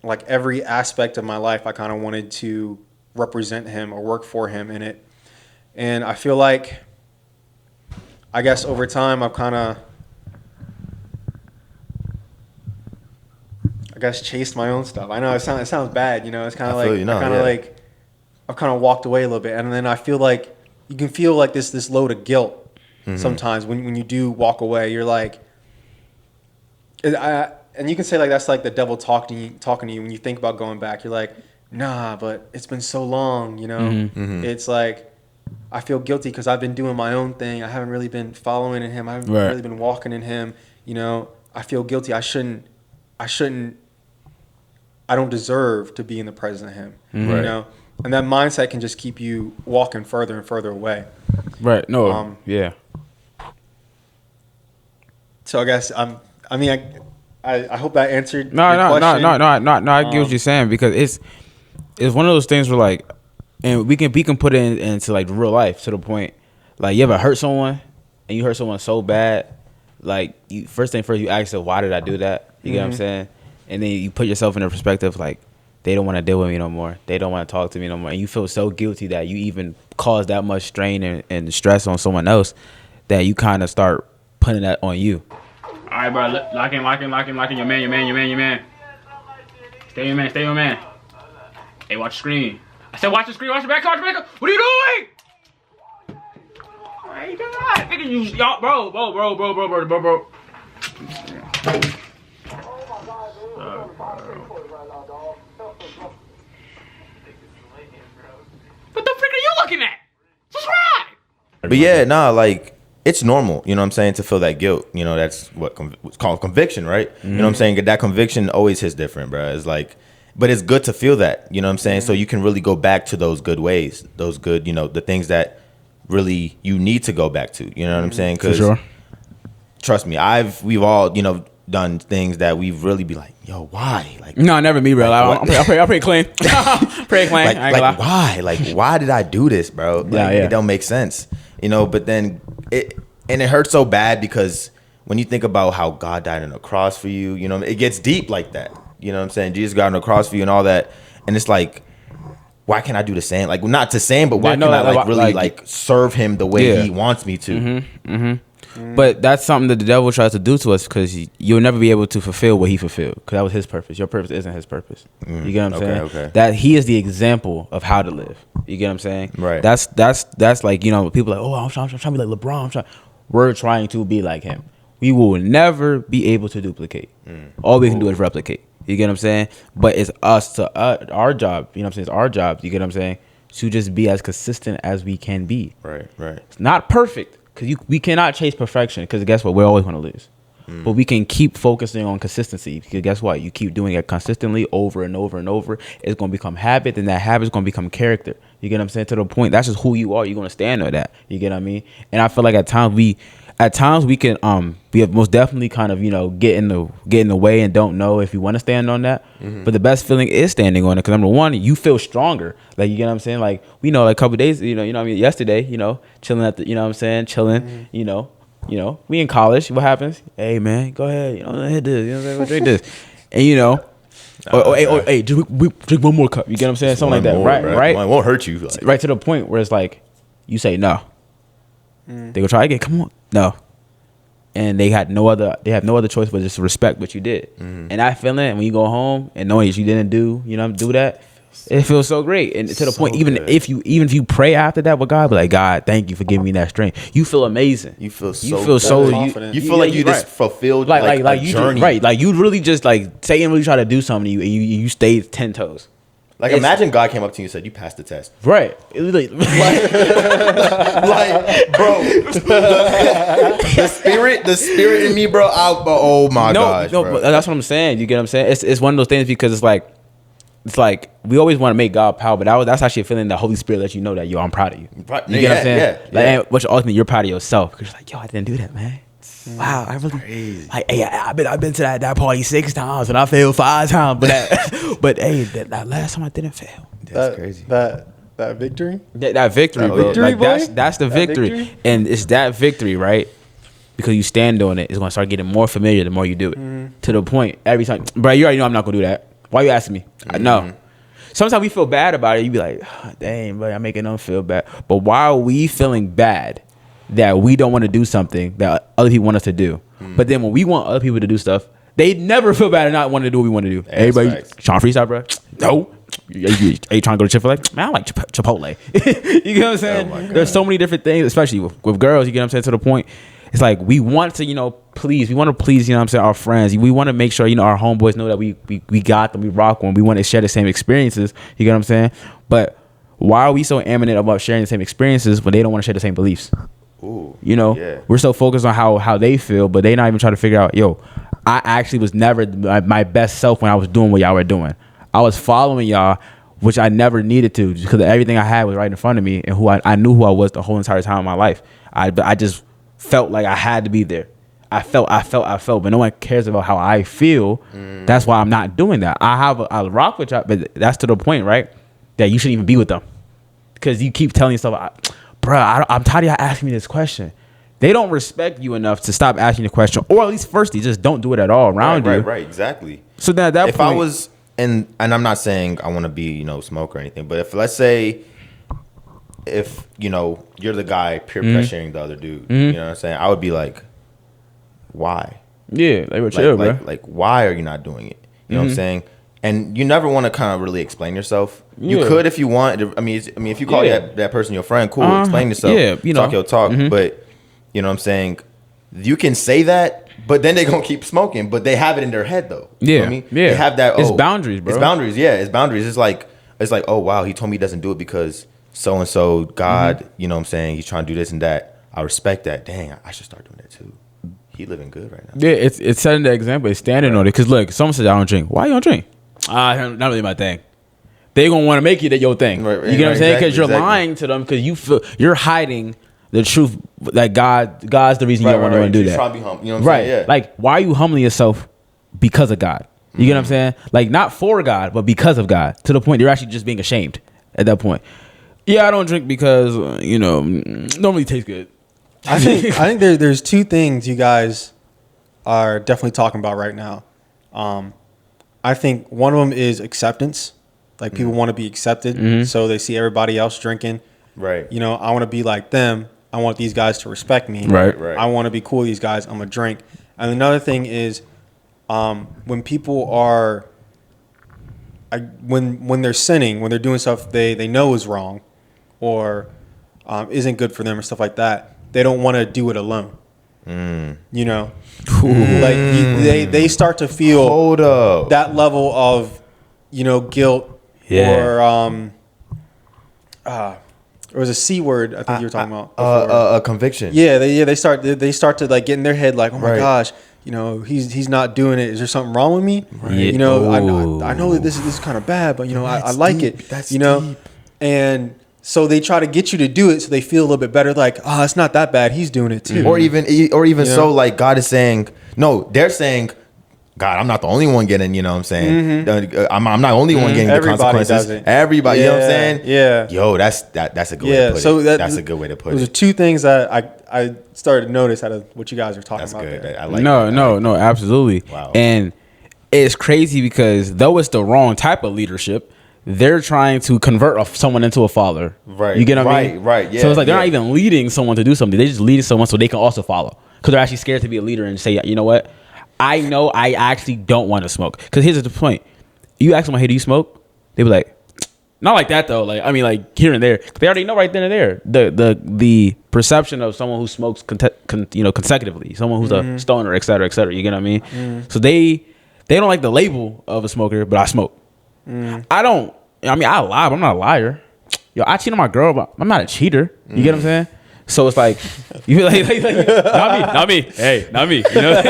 [SPEAKER 3] like every aspect of my life, I kind of wanted to represent him or work for him in it. And I feel like, I guess over time, I've kind of, chased my own stuff. I know it sounds bad, you know, it's kind of like, I've kind of walked away a little bit, and then I feel like you can feel like this load of guilt sometimes when you do walk away. You're like, and you can say like that's like the devil talking to you when you think about going back. You're like, nah, but it's been so long, you know. It's like I feel guilty because I've been doing my own thing. I haven't really been following in him. I haven't really been walking in him. You know, I feel guilty. I shouldn't. I don't deserve to be in the presence of him. You know. And that mindset can just keep you walking further and further away.
[SPEAKER 1] Right. No. Yeah.
[SPEAKER 3] So I guess I hope that answered
[SPEAKER 1] No.
[SPEAKER 3] your question.
[SPEAKER 1] No. I get what you're saying because it's one of those things where like, and we can put it into like real life to the point, like you ever hurt someone and you hurt someone so bad, like you first you ask yourself, why did I do that? You get what I'm saying? And then you put yourself in a perspective like, they don't want to deal with me no more. They don't want to talk to me no more. And you feel so guilty that you even cause that much strain and stress on someone else that you kind of start putting that on you. All right, bro. Lock in. Your man. Stay your man. Hey, watch the screen. I said watch the screen, watch the back, watch the back. What are you doing? Oh my God. Nigga, y'all, bro. What the frick are you looking at? Subscribe.
[SPEAKER 2] But yeah, nah, like it's normal, you know what I'm saying, to feel that guilt. You know, that's what's called conviction, right? You know what I'm saying? That conviction always hits different, bro. It's like, but it's good to feel that, you know what I'm saying? So you can really go back to those good ways, those good, you know, the things that really you need to go back to. You know what I'm saying? Because trust me, we've all, you know, done things that we've really be like, yo, why? Like,
[SPEAKER 1] no, never me, bro.
[SPEAKER 2] Like,
[SPEAKER 1] I pray clean. Pray clean.
[SPEAKER 2] Like why? Like, why did I do this, bro? Like, it don't make sense, you know. But then it hurts so bad because when you think about how God died on the cross for you, you know, it gets deep like that. You know what I'm saying? Jesus died on the cross for you and all that, and it's like, why can't I do the same? Like, not the same, but why can't I really serve him the way he wants me to?
[SPEAKER 1] But that's something that the devil tries to do to us because you'll never be able to fulfill what he fulfilled because that was his purpose. Your purpose isn't his purpose. You get what I'm saying?
[SPEAKER 2] Okay.
[SPEAKER 1] That he is the example of how to live. You get what I'm saying?
[SPEAKER 2] Right.
[SPEAKER 1] That's like, you know, people are like, oh, I'm trying to be like LeBron. We're trying to be like him. We will never be able to duplicate. All we can do is replicate. You get what I'm saying? But it's our job. You know what I'm saying? It's our job. You get what I'm saying? To just be as consistent as we can be.
[SPEAKER 2] Right.
[SPEAKER 1] It's not perfect. Because we cannot chase perfection because guess what? We're always going to lose. But we can keep focusing on consistency because guess what? You keep doing it consistently over and over and over. It's going to become habit, and that habit is going to become character. You get what I'm saying? To the point, that's just who you are. You're going to stand on that. You get what I mean? And I feel like at times we can we have most definitely kind of, you know, get in the way and don't know if you want to stand on that. But the best feeling is standing on it because number one, you feel stronger. Like, you get what I'm saying? Like, we know, like a couple of days, you know what I mean, yesterday, you know, chilling at the, you know what I'm saying, chilling, you know, we in college. What happens? Hey man, go ahead, you know, hit this, you know what I'm saying, drink this, and you know. Hey, drink one more cup. You get what I'm saying? Something like that,
[SPEAKER 2] more,
[SPEAKER 1] right?
[SPEAKER 2] It won't hurt you. Like.
[SPEAKER 1] Right to the point where it's like, you say no. They go try again. Come on, no. And they have no other choice but just to respect what you did. And that feeling when you go home and knowing that you didn't do that, it feels so great. And to the point, even if you pray after that with God, be like, God, thank you for giving me that strength. You feel amazing.
[SPEAKER 2] You feel
[SPEAKER 3] confident.
[SPEAKER 2] You feel like you just fulfilled like a journey.
[SPEAKER 1] Like you really just like Satan really try to do something to you and you stayed 10 toes.
[SPEAKER 2] Like, imagine God came up to you and said, you passed the test.
[SPEAKER 1] Right. It was like,
[SPEAKER 2] bro, the spirit in me, bro. Oh my gosh,
[SPEAKER 1] no,
[SPEAKER 2] bro.
[SPEAKER 1] but that's what I'm saying. You get what I'm saying? It's one of those things because it's like we always want to make God power, but that's actually a feeling the Holy Spirit lets you know that, yo, I'm proud of you. You get what I'm saying?
[SPEAKER 2] Yeah.
[SPEAKER 1] Like, which ultimately you're proud of yourself because you're like, yo, I didn't do that, man. Wow, I really
[SPEAKER 2] crazy.
[SPEAKER 1] Like, hey, I've been to that party 6 times and I failed 5 times, but hey, that last time I didn't fail.
[SPEAKER 2] That's crazy.
[SPEAKER 3] That victory.
[SPEAKER 1] That victory, bro.
[SPEAKER 3] Victory,
[SPEAKER 1] like,
[SPEAKER 3] boy?
[SPEAKER 1] that's the victory, and it's that victory, right? Because you stand on it, it's gonna start getting more familiar the more you do it. To the point, every time, bro, you already know I'm not gonna do that. Why you asking me? I know. Sometimes we feel bad about it. You be like, oh, dang, bro, I'm making them feel bad. But why are we feeling bad that we don't want to do something that other people want us to do? But then when we want other people to do stuff, they never feel bad and not want to do what we want to do. Everybody trying to freestyle, bro? No. Are you trying to go to Chick-fil-A? Man, I like Chipotle. You get what I'm saying? There's so many different things, especially with girls, you get what I'm saying, to the point. It's like we want to, you know, please, you know what I'm saying, our friends. We want to make sure, you know, our homeboys know that we got them, we rock them. We want to share the same experiences. You get what I'm saying? But why are we so eminent about sharing the same experiences when they don't want to share the same beliefs?
[SPEAKER 2] Ooh,
[SPEAKER 1] you know, we're so focused on how they feel, but they not even trying to figure out, yo, I actually was never my best self when I was doing what y'all were doing. I was following y'all, which I never needed to because everything I had was right in front of me and I knew who I was the whole entire time of my life. I just felt like I had to be there. I felt, but no one cares about how I feel. That's why I'm not doing that. I rock with y'all, but that's to the point, right? That you shouldn't even be with them because you keep telling yourself, bruh, I'm tired of y'all asking me this question. They don't respect you enough to stop asking the question, or at least firstly, just don't do it at all around you.
[SPEAKER 2] Right, exactly.
[SPEAKER 1] So then at that
[SPEAKER 2] if
[SPEAKER 1] point,
[SPEAKER 2] I was, and I'm not saying I want to be, you know, smoke or anything, but if let's say, if you know you're the guy peer pressuring the other dude, you know what I'm saying, I would be like, why?
[SPEAKER 1] Yeah, like we're chill, bro.
[SPEAKER 2] Like, why are you not doing it? You know what I'm saying? and you never want to kind of really explain yourself. You
[SPEAKER 1] Yeah.
[SPEAKER 2] could if you want. I mean, if you call that person your friend, cool. Explain yourself.
[SPEAKER 1] Yeah, you know.
[SPEAKER 2] Talk your talk. But you know what I'm saying? You can say that, but then they gonna keep smoking. But they have it in their head though. You know what I mean?
[SPEAKER 1] Yeah.
[SPEAKER 2] They have that.
[SPEAKER 1] It's boundaries, bro.
[SPEAKER 2] It's boundaries. Yeah, it's boundaries. It's like oh wow, he told me he doesn't do it because so and so God. You know what I'm saying? He's trying to do this and that. I respect that. Dang, I should start doing that too. He living good right now.
[SPEAKER 1] Yeah, it's setting the example. It's standing on it. Because look, someone says I don't drink. Why you don't drink? Not really my thing. They gonna want to make it your thing.
[SPEAKER 2] Right,
[SPEAKER 1] you get what I'm saying? Because
[SPEAKER 2] exactly,
[SPEAKER 1] you're lying to them. Because you feel you're hiding the truth that God's the reason you don't want to do
[SPEAKER 2] You're
[SPEAKER 1] that.
[SPEAKER 2] trying to be humble. You know what I'm saying? Yeah.
[SPEAKER 1] Like, why are you humbling yourself because of God? You get what I'm saying? Like, not for God, but because of God. To the point you're actually just being ashamed at that point. Yeah, I don't drink because normally tastes good.
[SPEAKER 3] I think there's two things you guys are definitely talking about right now. I think one of them is acceptance. Like people want to be accepted, so they see everybody else drinking.
[SPEAKER 2] Right.
[SPEAKER 3] You know, I want to be like them. I want these guys to respect me.
[SPEAKER 1] Right.
[SPEAKER 3] I want to be cool with these guys. I'm gonna drink. And another thing is, when people are, when they're sinning, when they're doing stuff they know is wrong, or isn't good for them or stuff like that, they don't want to do it alone. You know, like they start to feel
[SPEAKER 2] Hold up.
[SPEAKER 3] that level of, guilt or there was a C word I think you were talking about before.
[SPEAKER 2] A conviction.
[SPEAKER 3] Yeah, they start to like get in their head like, oh my
[SPEAKER 2] Right.
[SPEAKER 3] gosh, he's not doing it. Is there something wrong with me?
[SPEAKER 1] Right.
[SPEAKER 3] I know that this is kind of bad, but I like
[SPEAKER 2] deep.
[SPEAKER 3] it.
[SPEAKER 2] That's
[SPEAKER 3] deep. And so they try to get you to do it so they feel a little bit better. Like, oh, it's not that bad. He's doing it too.
[SPEAKER 2] Or even so, like God is saying, no, they're saying, God, I'm not the only one getting, you know what I'm saying? I'm not the only one getting
[SPEAKER 3] Everybody
[SPEAKER 2] the consequences.
[SPEAKER 3] does it.
[SPEAKER 2] Everybody, you know what I'm saying?
[SPEAKER 3] Yeah.
[SPEAKER 2] Yo, that's a good way to put
[SPEAKER 3] so
[SPEAKER 2] it. That's a good way to put
[SPEAKER 3] Those are
[SPEAKER 2] it.
[SPEAKER 3] two things that I started to notice out of what you guys are talking
[SPEAKER 2] That's
[SPEAKER 3] about
[SPEAKER 2] good.
[SPEAKER 3] there.
[SPEAKER 2] I like
[SPEAKER 1] No, absolutely.
[SPEAKER 2] Wow.
[SPEAKER 1] And it's crazy because though it's the wrong type of leadership, they're trying to convert someone into a follower.
[SPEAKER 2] Right.
[SPEAKER 1] You get what I mean?
[SPEAKER 2] Right. Yeah.
[SPEAKER 1] So it's like they're
[SPEAKER 2] yeah.
[SPEAKER 1] not even leading someone to do something. They're just leading someone so they can also follow. Because they're actually scared to be a leader and say, you know what? I know I actually don't want to smoke. Because here's the point. You ask someone, hey, do you smoke? They be like, not like that though. Like, I mean, like here and there. They already know right then and there. The perception of someone who smokes consecutively, someone who's a stoner, et cetera, et cetera. You get what I mean? So they don't like the label of a smoker, but I smoke. I don't. I mean, I lie, but I'm not a liar. Yo, I cheat on my girl, but I'm not a cheater. You get what I'm saying? So it's like, you like not me. Hey, not me. You know?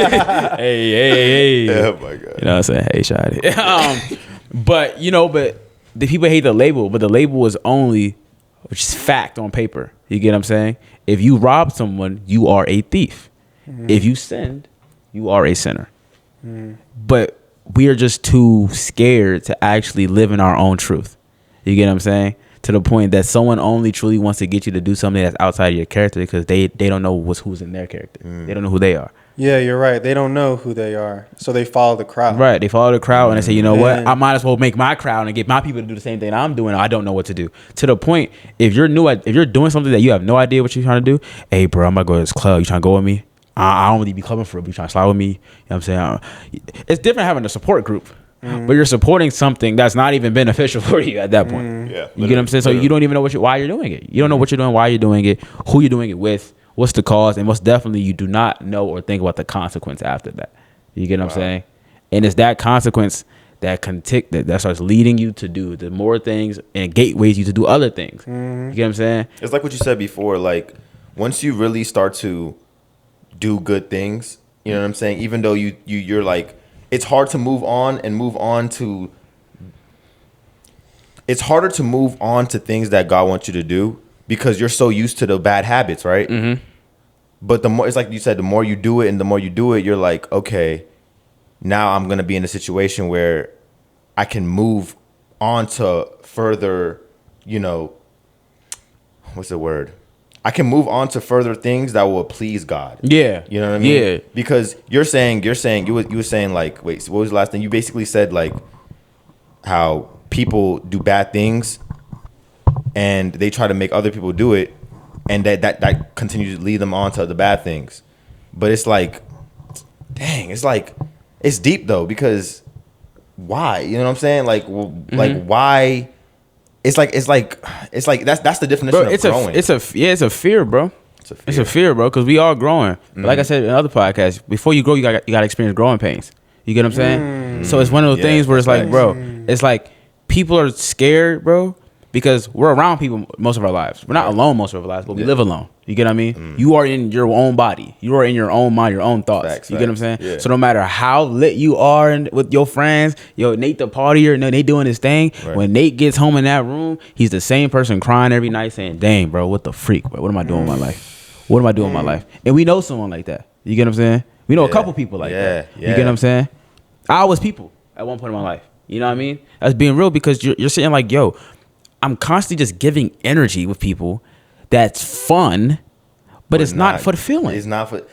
[SPEAKER 1] hey.
[SPEAKER 2] Oh my God.
[SPEAKER 1] You know what I'm saying? Hey, shawty. But the people hate the label, but the label is only which is fact on paper. You get what I'm saying? If you rob someone, you are a thief. If you sinned, you are a sinner. But we are just too scared to actually live in our own truth. You get what I'm saying? To the point that someone only truly wants to get you to do something that's outside of your character because they don't know who's in their character. They don't know who they are.
[SPEAKER 3] Yeah, you're right. They don't know who they are, so they follow the crowd.
[SPEAKER 1] Right. They follow the crowd and they say, you know what? I might as well make my crowd and get my people to do the same thing I'm doing. I don't know what to do. To the point, if you're doing something that you have no idea what you're trying to do, hey, bro, I'm about to go to this club. You trying to go with me? I don't really be clubbing for it, but you trying to slide with me? You know what I'm saying? It's different having a support group, but you're supporting something that's not even beneficial for you at that point.
[SPEAKER 2] Yeah.
[SPEAKER 1] You get what I'm saying? So you don't even know why you're doing it. You don't know what you're doing, why you're doing it, who you're doing it with, what's the cause, and most definitely you do not know or think about the consequence after that. You get what I'm saying? And it's that consequence that that starts leading you to do the more things and gateways you to do other things. You get what I'm saying?
[SPEAKER 2] It's like what you said before. Like once you really start to do good things, you know what I'm saying? Even though you're like, it's hard to move on and move on to. It's harder to move on to things that God wants you to do because you're so used to the bad habits, right? Mm-hmm. But the more, it's like you said, the more you do it and the more you do it, you're like, okay, now I'm gonna be in a situation where I can move on to further, what's the word? I can move on to further things that will please God.
[SPEAKER 1] Yeah.
[SPEAKER 2] You know what I mean?
[SPEAKER 1] Yeah.
[SPEAKER 2] Because you were saying like, wait, so what was the last thing? You basically said like how people do bad things and they try to make other people do it, and that continues to lead them on to the bad things. But it's like, dang, it's like, it's deep though, because why? You know what I'm saying? Like, like why? It's like that's the definition
[SPEAKER 1] Bro,
[SPEAKER 2] of growing.
[SPEAKER 1] It's a fear, bro. It's a fear, bro, because we all growing. But like I said in other podcasts, before you grow, you got to experience growing pains. You get what I'm saying? So it's one of those things where it's like, bro, it's like people are scared, bro, because we're around people most of our lives. We're not alone most of our lives, but we live alone. You get what I mean? You are in your own body. You are in your own mind, your own thoughts. You get what I'm saying? Yeah. So no matter how lit you are with your friends, Nate the partier, Nate doing his thing. Right. When Nate gets home in that room, he's the same person crying every night saying, dang, bro, what the freak, bro? What am I doing with my life? What am I doing with my life? And we know someone like that. You get what I'm saying? We know a couple people like that. You get what I'm saying? I was people at one point in my life. You know what I mean? That's being real, because you're sitting like, yo, I'm constantly just giving energy with people that's fun, but it's not fulfilling.
[SPEAKER 2] It's not for.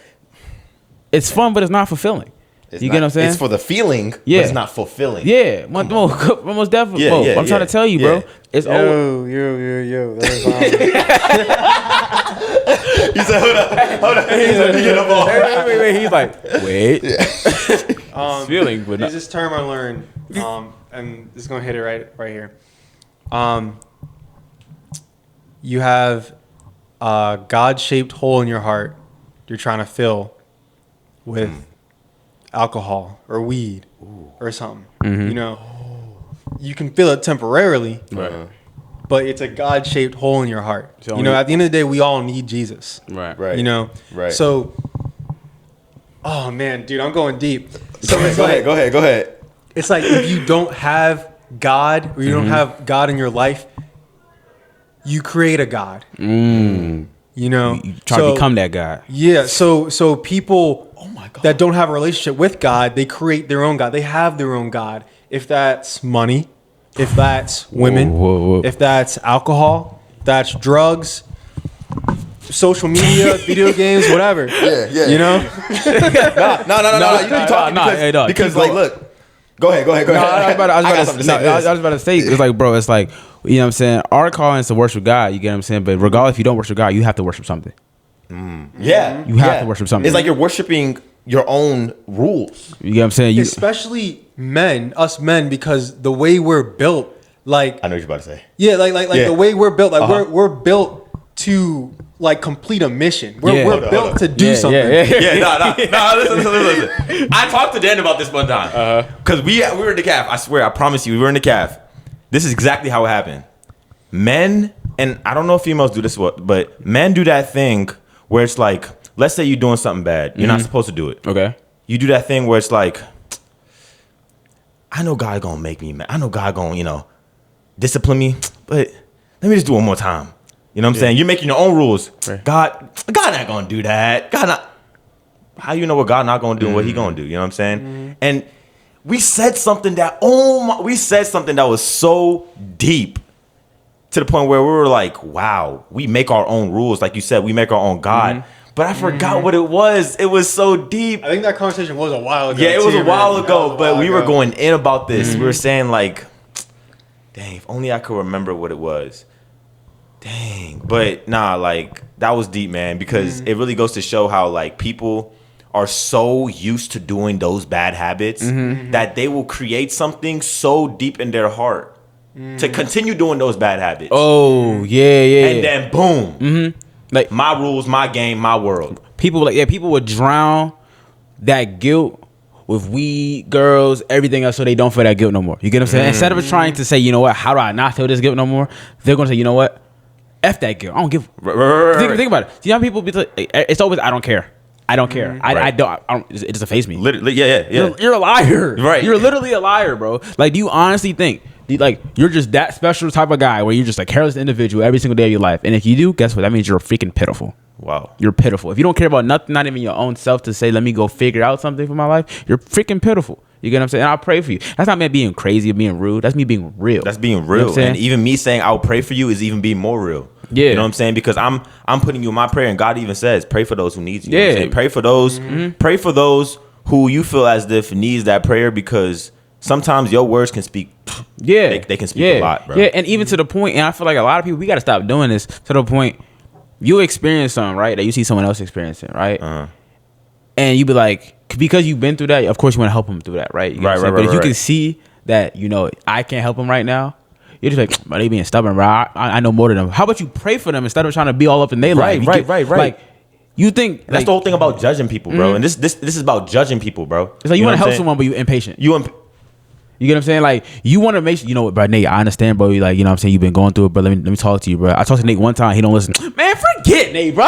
[SPEAKER 1] It's fun, but it's not fulfilling. You get what I'm saying?
[SPEAKER 2] It's for the feeling, but it's not fulfilling.
[SPEAKER 1] Yeah, most definitely. Yeah, I'm trying to tell you, bro. It's
[SPEAKER 3] yo. That
[SPEAKER 2] He said, hold on. He's like, get up on.
[SPEAKER 1] Wait. He's like, wait. Feeling, but
[SPEAKER 3] there's this term I learned, and this is gonna hit it right here. You have a God-shaped hole in your heart you're trying to fill with alcohol or weed or something. You know, you can fill it temporarily, but it's a God-shaped hole in your heart. You know, at the end of the day, we all need Jesus.
[SPEAKER 1] Right.
[SPEAKER 3] You know, so. Oh man, dude, I'm going deep. So
[SPEAKER 2] go ahead.
[SPEAKER 3] It's like if you don't have God, or you don't have God in your life, you create a God. You know,
[SPEAKER 1] you try to become that God.
[SPEAKER 3] Yeah. So people that don't have a relationship with God, they create their own God. They have their own God. If that's money, if that's women, if that's alcohol, that's drugs, social media, video games, whatever.
[SPEAKER 2] Yeah.
[SPEAKER 3] You know?
[SPEAKER 2] No. You keep talking because like, look. Go ahead.
[SPEAKER 1] I was about to say, it's like, bro, it's like, you know what I'm saying? Our calling is to worship God, you get what I'm saying? But regardless, if you don't worship God, you have to worship something.
[SPEAKER 2] Yeah.
[SPEAKER 1] You have to worship something.
[SPEAKER 2] It's like you're worshiping your own rules.
[SPEAKER 1] You get what I'm saying?
[SPEAKER 3] Especially us men, because the way we're built, like...
[SPEAKER 2] I know what you're about to say.
[SPEAKER 3] Yeah, like the way we're built, like we're built to like complete a mission. We're built to do something.
[SPEAKER 2] Listen. I talked to Dan about this one time because we were in the calf. I swear, I promise you, we were in the calf. This is exactly how it happened. Men, and I don't know if females do this, but men do that thing where it's like, let's say you're doing something bad, you're not supposed to do it.
[SPEAKER 1] Okay.
[SPEAKER 2] You do that thing where it's like, I know God gonna make me mad. I know God gonna discipline me, but let me just do it one more time. You know what I'm saying? You're making your own rules. Right. God not gonna do that. God not. How you know what God not gonna do and what He gonna do? You know what I'm saying? And we said something that was so deep to the point where we were like, wow, we make our own rules. Like you said, we make our own God. But I forgot what it was. It was so deep.
[SPEAKER 3] I think that conversation was a while ago.
[SPEAKER 2] Yeah, it was a while ago, but we were going in about this. We were saying like, dang, if only I could remember what it was. Dang. But nah, like that was deep, man, because it really goes to show how like people are so used to doing those bad habits that they will create something so deep in their heart to continue doing those bad habits.
[SPEAKER 1] Oh, yeah.
[SPEAKER 2] And then boom. Like my rules, my game, my world.
[SPEAKER 1] People would drown that guilt with weed, girls, everything else, so they don't feel that guilt no more. You get what I'm saying? Instead of trying to say, you know what, how do I not feel this guilt no more? They're gonna say, you know what? F that guilt. I don't give. Think about it. You know how people be like, it's always I don't care. I don't care. I don't. It doesn't faze me.
[SPEAKER 2] Literally, yeah.
[SPEAKER 1] You're a liar.
[SPEAKER 2] Right.
[SPEAKER 1] You're literally a liar, bro. Like, do you honestly think like you're just that special type of guy where you're just a careless individual every single day of your life? And if you do, guess what? That means you're freaking pitiful.
[SPEAKER 2] Wow.
[SPEAKER 1] You're pitiful. If you don't care about nothing, not even your own self, to say, let me go figure out something for my life, you're freaking pitiful. You get what I'm saying? And I'll pray for you. That's not me being crazy or being rude. That's me being real.
[SPEAKER 2] That's being real. You know and even me saying I'll pray for you is even being more real.
[SPEAKER 1] Yeah.
[SPEAKER 2] You know what I'm saying? Because I'm putting you in my prayer, and God even says, pray for those who need you.
[SPEAKER 1] Yeah.
[SPEAKER 2] You know what I'm saying? Pray for those who you feel as if needs that prayer, because sometimes your words can speak.
[SPEAKER 1] Yeah.
[SPEAKER 2] They can speak a lot, bro.
[SPEAKER 1] Yeah, and even to the point, and I feel like a lot of people, we got to stop doing this to the point, you experience something, right, that you see someone else experiencing, right? And you be like, because you've been through that, of course you want to help them through that, right? But if you can see that you know I can't help them right now, you're just like, but they being stubborn, bro. I know more than them. How about you pray for them instead of trying to be all up in their life?
[SPEAKER 2] Right.
[SPEAKER 1] Like, you think
[SPEAKER 2] that's the whole thing about judging people, bro. And this is about judging people, bro.
[SPEAKER 1] It's like you want to help someone, but you're impatient. You get what I'm saying? Like, you want to make sure, you know what, bro, Nate, I understand, bro. Like, you know what I'm saying? You've been going through it, bro. Let me talk to you, bro. I talked to Nate one time. He don't listen. Man, forget Nate, bro.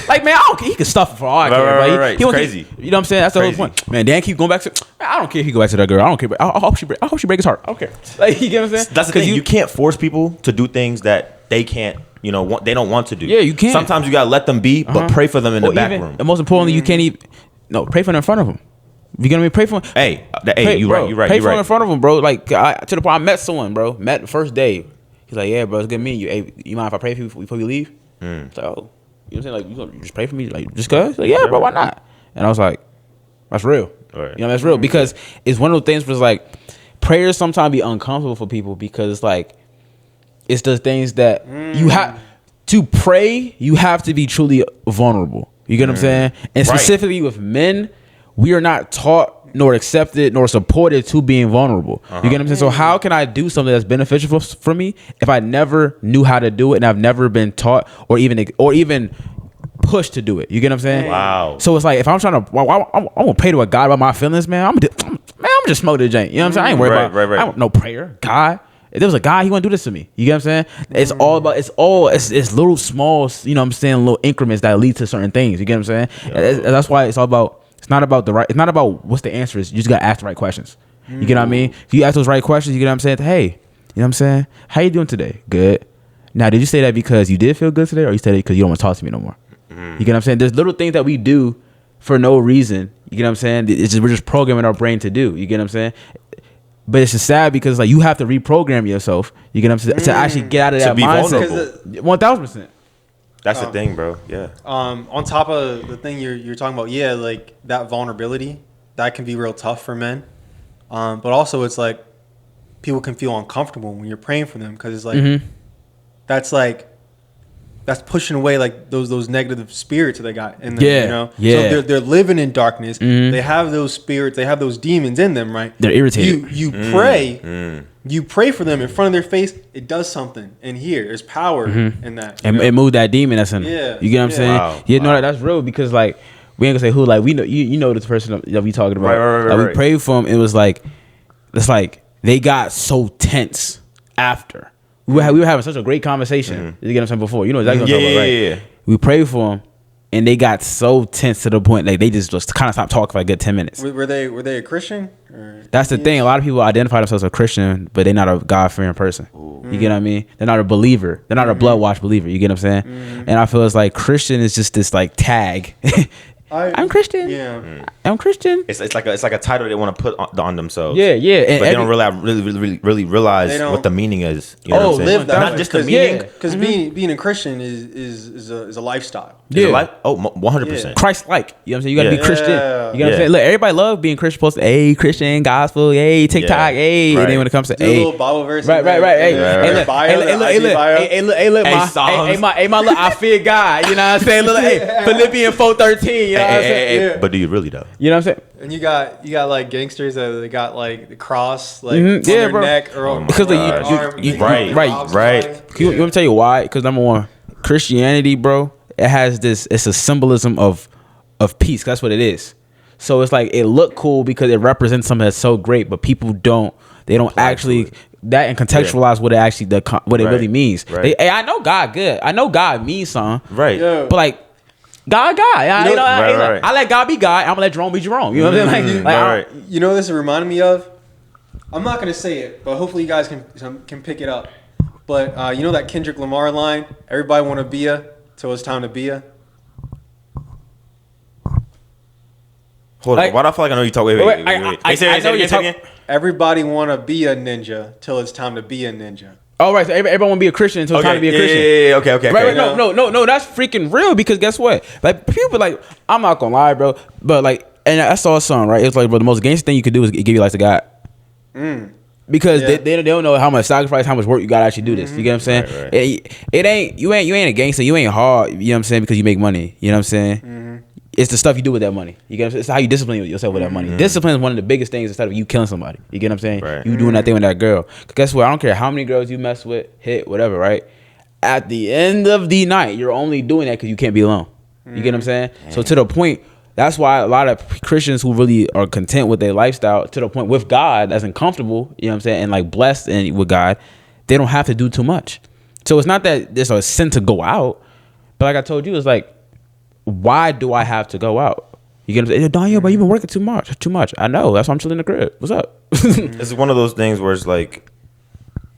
[SPEAKER 1] Like, man, I don't care. He can stuff it for all I care,
[SPEAKER 2] Right. It's crazy.
[SPEAKER 1] You know what I'm saying? That's the whole point. Man, Dan keep going back to, man, I don't care if he go back to that girl. I don't care. I hope she break his heart. I don't care. Like, you get what I'm saying?
[SPEAKER 2] That's the thing. You can't force people to do things that they can't, you know, they don't want to do.
[SPEAKER 1] Yeah, you can't.
[SPEAKER 2] Sometimes you got to let them be, but pray for them in the back room.
[SPEAKER 1] And most importantly, you can't even, pray for them in front of them. You get what I mean? Pray for him.
[SPEAKER 2] Hey, you're right.
[SPEAKER 1] Pray for him in front of him, bro. Like, to the point I met someone, bro. Met the first day. He's like, yeah, bro, it's good meeting you. Hey, you mind if I pray for you before you leave? So, you know what I'm saying? Like, you just pray for me? Like, just cuz? Like, yeah, bro, why not? And I was like, that's real.
[SPEAKER 2] Right.
[SPEAKER 1] You know, that's real. Because it's one of those things where it's like, prayers sometimes be uncomfortable for people because it's like, it's the things that you have to pray, you have to be truly vulnerable. You get what I'm saying? And specifically with men, we are not taught nor accepted nor supported to being vulnerable. You get what I'm saying? So how can I do something that's beneficial for me if I never knew how to do it and I've never been taught or even pushed to do it? You get what I'm saying?
[SPEAKER 2] Wow.
[SPEAKER 1] So it's like if I'm trying to, I'm gonna pray to a God about my feelings, man. I'm just smoke the jank. You know what I'm saying? I ain't worried about. I don't no prayer. God. If there was a guy, he wouldn't do this to me. You get what I'm saying? It's all about, it's little small, you know what I'm saying, little increments that lead to certain things. You get what I'm saying? And that's why it's all about, it's not about what's the answer is. You just got to ask the right questions. You get what I mean? If you ask those right questions, you get what I'm saying? Hey, you know what I'm saying? How you doing today? Good. Now, did you say that because you did feel good today or you said it because you don't want to talk to me no more? You get what I'm saying? There's little things that we do for no reason. You get what I'm saying? We're just programming our brain to do. You get what I'm saying? But it's just sad because like you have to reprogram yourself. You get what I'm saying? To actually get out of that mindset. 1000%.
[SPEAKER 2] That's the thing, bro. Yeah.
[SPEAKER 3] On top of the thing you're talking about, yeah, like that vulnerability, that can be real tough for men. But also it's like people can feel uncomfortable when you're praying for them because it's like that's pushing away like those negative spirits that they got in them.
[SPEAKER 1] Yeah.
[SPEAKER 3] You know?
[SPEAKER 1] Yeah.
[SPEAKER 3] So they're living in darkness. They have those spirits, they have those demons in them, right?
[SPEAKER 1] They're irritated.
[SPEAKER 3] You pray. You pray for them in front of their face. It does something in here. There's power in that.
[SPEAKER 1] And it moved that demon that's in them.
[SPEAKER 3] Yeah.
[SPEAKER 1] You get what I'm saying?
[SPEAKER 2] Wow.
[SPEAKER 1] Yeah, no, that's real because like we ain't gonna say who. Like we know you know this person that we talking about.
[SPEAKER 2] Right.
[SPEAKER 1] We prayed for him. It was like it's like they got so tense after. We were having such a great conversation. You get what I'm saying before. You know exactly what I'm talking about, right?
[SPEAKER 2] Yeah.
[SPEAKER 1] We prayed for him, and they got so tense to the point like they just kind of stopped talking for a good 10 minutes.
[SPEAKER 3] Were they a Christian? Or
[SPEAKER 1] That's the thing. A lot of people identify themselves as a Christian, but they're not a God-fearing person. You get what I mean? They're not a believer. They're not a blood-washed believer. You get what I'm saying? And I feel it's like Christian is just this like tag. I'm Christian.
[SPEAKER 3] Yeah.
[SPEAKER 1] I'm Christian.
[SPEAKER 2] It's like a title they want to put on themselves.
[SPEAKER 1] Yeah. And
[SPEAKER 2] But they don't really realize what the meaning is. You know what I'm saying?
[SPEAKER 3] Live that.
[SPEAKER 2] Not just the meaning.
[SPEAKER 3] Because being a Christian is a lifestyle.
[SPEAKER 2] It's a life. 100%.
[SPEAKER 1] Christ-like. You know what I'm saying? You got to be Christian. You know what I'm
[SPEAKER 2] Yeah.
[SPEAKER 1] saying? Look, everybody love being Christian. Post, hey, Christian, gospel, hey, TikTok, hey.
[SPEAKER 2] Right.
[SPEAKER 1] And then when it comes to,
[SPEAKER 3] Do a little Bible verse.
[SPEAKER 1] Right. Hey, look, I fear God. You know what I'm saying? Look, hey, Philippians 4:13. You know what I'm saying?
[SPEAKER 2] But do you really though?
[SPEAKER 1] You know what I'm saying?
[SPEAKER 3] And you got like gangsters that they got like the cross like on their
[SPEAKER 1] bro.
[SPEAKER 3] neck or
[SPEAKER 1] Because
[SPEAKER 2] Right.
[SPEAKER 1] You want me to tell you why? Because number one, Christianity, bro, it has this. It's a symbolism of peace. That's what it is. So it's like it look cool because it represents something that's so great, but people don't. They don't actually that and contextualize what it actually what it really means.
[SPEAKER 2] Right.
[SPEAKER 1] I know God good. I know God means something.
[SPEAKER 2] Right.
[SPEAKER 3] Yeah.
[SPEAKER 1] But like. God. I let God be God. I'm gonna let Jerome be Jerome. You know what I'm saying? Like
[SPEAKER 3] You know what this reminded me of? I'm not gonna say it, but hopefully you guys can pick it up. But you know that Kendrick Lamar line? Everybody want to be a till it's time to be a.
[SPEAKER 2] Hold on. Why do I feel like I know you talk? Wait.
[SPEAKER 1] I know you're talking.
[SPEAKER 3] Everybody want to be a ninja till it's time to be a ninja.
[SPEAKER 1] Oh, right. So everyone want to be a Christian until it's time to be a Christian.
[SPEAKER 2] Yeah. Okay.
[SPEAKER 1] Right. No. That's freaking real because guess what? Like people like I'm not gonna lie, bro. But like, and I saw a song, right? It's like, bro, the most gangster thing you could do is give your life to God. Because they don't know how much sacrifice, how much work you gotta actually do this. You get what I'm saying? Right. It ain't you ain't a gangster. You ain't hard. You know what I'm saying? Because you make money. You know what I'm saying? it's the stuff you do with that money. You get what I'm saying? It's how you discipline yourself with that money. Discipline is one of the biggest things instead of you killing somebody. You get what I'm saying?
[SPEAKER 2] Right.
[SPEAKER 1] You doing that thing with that girl. 'Cause guess what? I don't care how many girls you mess with, hit, whatever, right? At the end of the night, you're only doing that because you can't be alone. You get what I'm saying? So to the point, that's why a lot of Christians who really are content with their lifestyle, to the point with God, that's uncomfortable, you know what I'm saying, and like blessed and with God, they don't have to do too much. So it's not that there's a sin to go out, but like I told you, it's like, why do I have to go out? You get what I'm saying? Daniel, but you've been working too much. I know. That's why I'm chilling in the crib. What's up?
[SPEAKER 2] It's one of those things where it's like,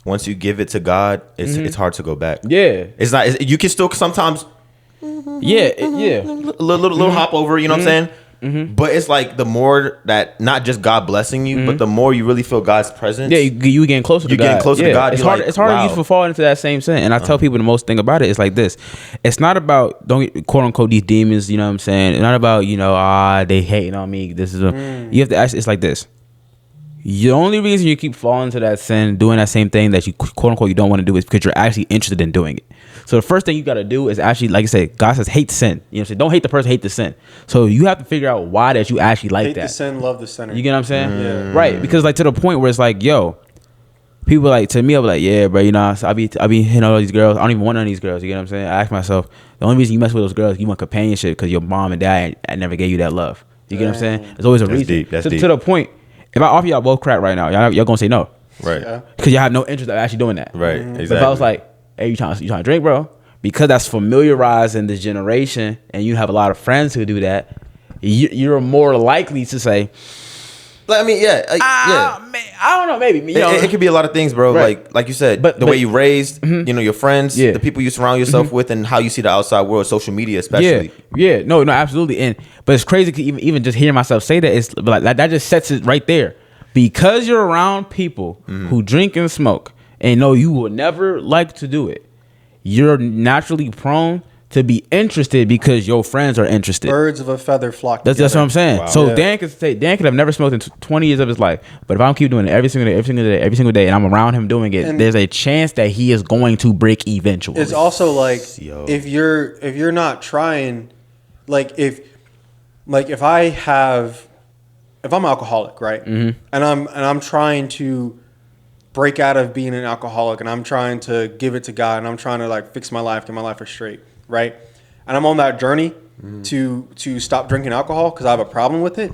[SPEAKER 2] once you give it to God, it's hard to go back.
[SPEAKER 1] Yeah.
[SPEAKER 2] It's not. You can still sometimes.
[SPEAKER 1] Yeah.
[SPEAKER 2] Little hop over. You know what I'm saying? But it's like the more that not just God blessing you, but the more you really feel God's presence.
[SPEAKER 1] Yeah, you getting closer to God.
[SPEAKER 2] You're getting closer to God.
[SPEAKER 1] It's
[SPEAKER 2] You're
[SPEAKER 1] hard.
[SPEAKER 2] like,
[SPEAKER 1] It's hard
[SPEAKER 2] wow.
[SPEAKER 1] for falling into that same sin. And I tell people the most thing about it is like this: it's not about quote unquote these demons. You know what I'm saying? It's not about they hating on me. This is you have to ask. It's like this. The only reason you keep falling to that sin, doing that same thing that you quote unquote you don't want to do, is because you're actually interested in doing it. So the first thing you got to do is actually, like I said, God says hate sin. You know what I'm saying? Don't hate the person, hate the sin. So you have to figure out why that you actually like
[SPEAKER 3] Hate
[SPEAKER 1] that.
[SPEAKER 3] the sin, love the sinner.
[SPEAKER 1] You get what I'm saying?
[SPEAKER 3] Yeah.
[SPEAKER 1] Right. Because like to the point where it's like, yo, people like to me, I'll be like, yeah, bro, I be hitting all these girls. I don't even want none of these girls. You get what I'm saying? I ask myself, the only reason you mess with those girls, you want companionship because your mom and dad never gave you that love. You get what I'm saying? There's always a
[SPEAKER 2] That's
[SPEAKER 1] reason.
[SPEAKER 2] deep. That's
[SPEAKER 1] to
[SPEAKER 2] deep.
[SPEAKER 1] the point, if I offer y'all both crack right now, y'all gonna say no.
[SPEAKER 2] Right.
[SPEAKER 3] Yeah.
[SPEAKER 1] Because y'all have no interest of actually doing that.
[SPEAKER 2] Right. Exactly.
[SPEAKER 1] But if I was like, hey, you trying to drink, bro? Because that's familiarized in this generation, and you have a lot of friends who do that, you're more likely to say,
[SPEAKER 2] I mean, yeah.
[SPEAKER 1] man, I don't know, maybe.
[SPEAKER 2] It could be a lot of things, bro.
[SPEAKER 1] Right.
[SPEAKER 2] Like you said,
[SPEAKER 1] But
[SPEAKER 2] the way you raised, your friends,
[SPEAKER 1] Yeah.
[SPEAKER 2] the people you surround yourself with, and how you see the outside world, social media especially.
[SPEAKER 1] Yeah, no, absolutely. But it's crazy, 'cause even just hearing myself say that, it's like that just sets it right there. Because you're around people who drink and smoke and know you will never like to do it, you're naturally prone to be interested because your friends are interested.
[SPEAKER 3] Birds of a feather flock
[SPEAKER 1] That's
[SPEAKER 3] together.
[SPEAKER 1] what I'm saying.
[SPEAKER 2] Wow.
[SPEAKER 1] So
[SPEAKER 3] Yeah.
[SPEAKER 1] Dan could have never smoked in 20 years of his life, but if I don't keep doing it every single day, and I'm around him doing it,
[SPEAKER 3] And-
[SPEAKER 1] there's a chance that he is going to break eventually.
[SPEAKER 3] It's also like
[SPEAKER 2] Yo.
[SPEAKER 3] if you're not trying, if I'm alcoholic, right, and I'm trying to break out of being an alcoholic, and I'm trying to give it to God, and I'm trying to like fix my life, get my life straight, right, and I'm on that journey to stop drinking alcohol because I have a problem with it.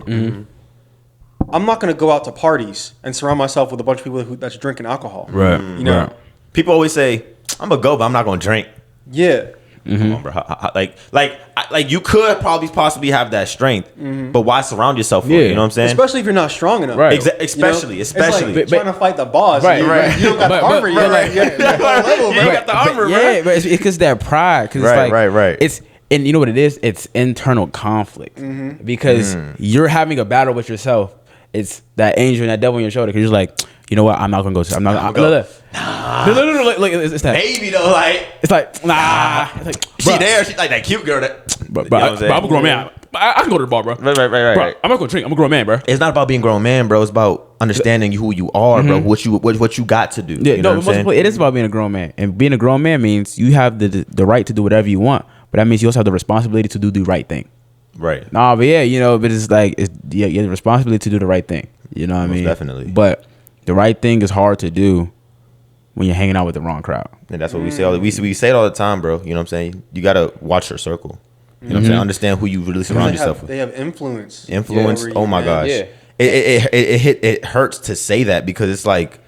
[SPEAKER 3] I'm not going to go out to parties and surround myself with a bunch of people that's drinking alcohol.
[SPEAKER 1] Right.
[SPEAKER 3] You know.
[SPEAKER 1] Right.
[SPEAKER 2] People always say, "I'm gonna go, but I'm not gonna drink."
[SPEAKER 3] Yeah.
[SPEAKER 2] Come on, bro. Like you could probably possibly have that strength, but why surround yourself with it?
[SPEAKER 1] Yeah.
[SPEAKER 2] You know what I'm saying?
[SPEAKER 3] Especially if you're not strong enough.
[SPEAKER 1] Right.
[SPEAKER 2] Especially.
[SPEAKER 3] It's like trying to fight the boss.
[SPEAKER 1] Right,
[SPEAKER 3] you,
[SPEAKER 1] right.
[SPEAKER 3] You don't got the armor yet.
[SPEAKER 1] like-
[SPEAKER 3] You're at that level,
[SPEAKER 2] You
[SPEAKER 3] bro.
[SPEAKER 2] got the armor, bro.
[SPEAKER 1] Yeah, but it's because that pride. Cause
[SPEAKER 2] Right,
[SPEAKER 1] it's like,
[SPEAKER 2] right.
[SPEAKER 1] It's, and you know what it is? It's internal conflict. Because you're having a battle with yourself. It's that angel and that devil on your shoulder. Because you're like, you know what? I'm not gonna go. I'm not. No, it's that.
[SPEAKER 2] Maybe though, like
[SPEAKER 1] It's like nah. It's like,
[SPEAKER 2] she
[SPEAKER 1] bruh,
[SPEAKER 2] there, she's like that cute girl that.
[SPEAKER 1] But
[SPEAKER 2] You know what I'm saying?
[SPEAKER 1] I'm a grown man. I can go to the bar, bro.
[SPEAKER 2] Right.
[SPEAKER 1] Bro, I'm not gonna drink. I'm a grown man, bro.
[SPEAKER 2] It's not about being a grown man, bro. It's about understanding who you are, bro. What you got to do.
[SPEAKER 1] Yeah,
[SPEAKER 2] you know
[SPEAKER 1] no,
[SPEAKER 2] what I'm saying?
[SPEAKER 1] it is about being a grown man, and being a grown man means you have the right to do whatever you want, but that means you also have the responsibility to do the right thing.
[SPEAKER 2] Right.
[SPEAKER 1] Nah, but yeah, but it's like you have the responsibility to do the right thing. You know what I
[SPEAKER 2] Most
[SPEAKER 1] mean?
[SPEAKER 2] definitely.
[SPEAKER 1] But the right thing is hard to do when you're hanging out with the wrong crowd.
[SPEAKER 2] And that's what we say. We say it all the time, bro. You know what I'm saying? You gotta watch your circle. You know what I'm saying? Understand who you really surround yourself with.
[SPEAKER 3] They have influence.
[SPEAKER 2] Influence.
[SPEAKER 3] over
[SPEAKER 2] Oh
[SPEAKER 3] you,
[SPEAKER 2] my
[SPEAKER 3] man.
[SPEAKER 2] gosh.
[SPEAKER 1] Yeah.
[SPEAKER 2] It hurts to say that because it's like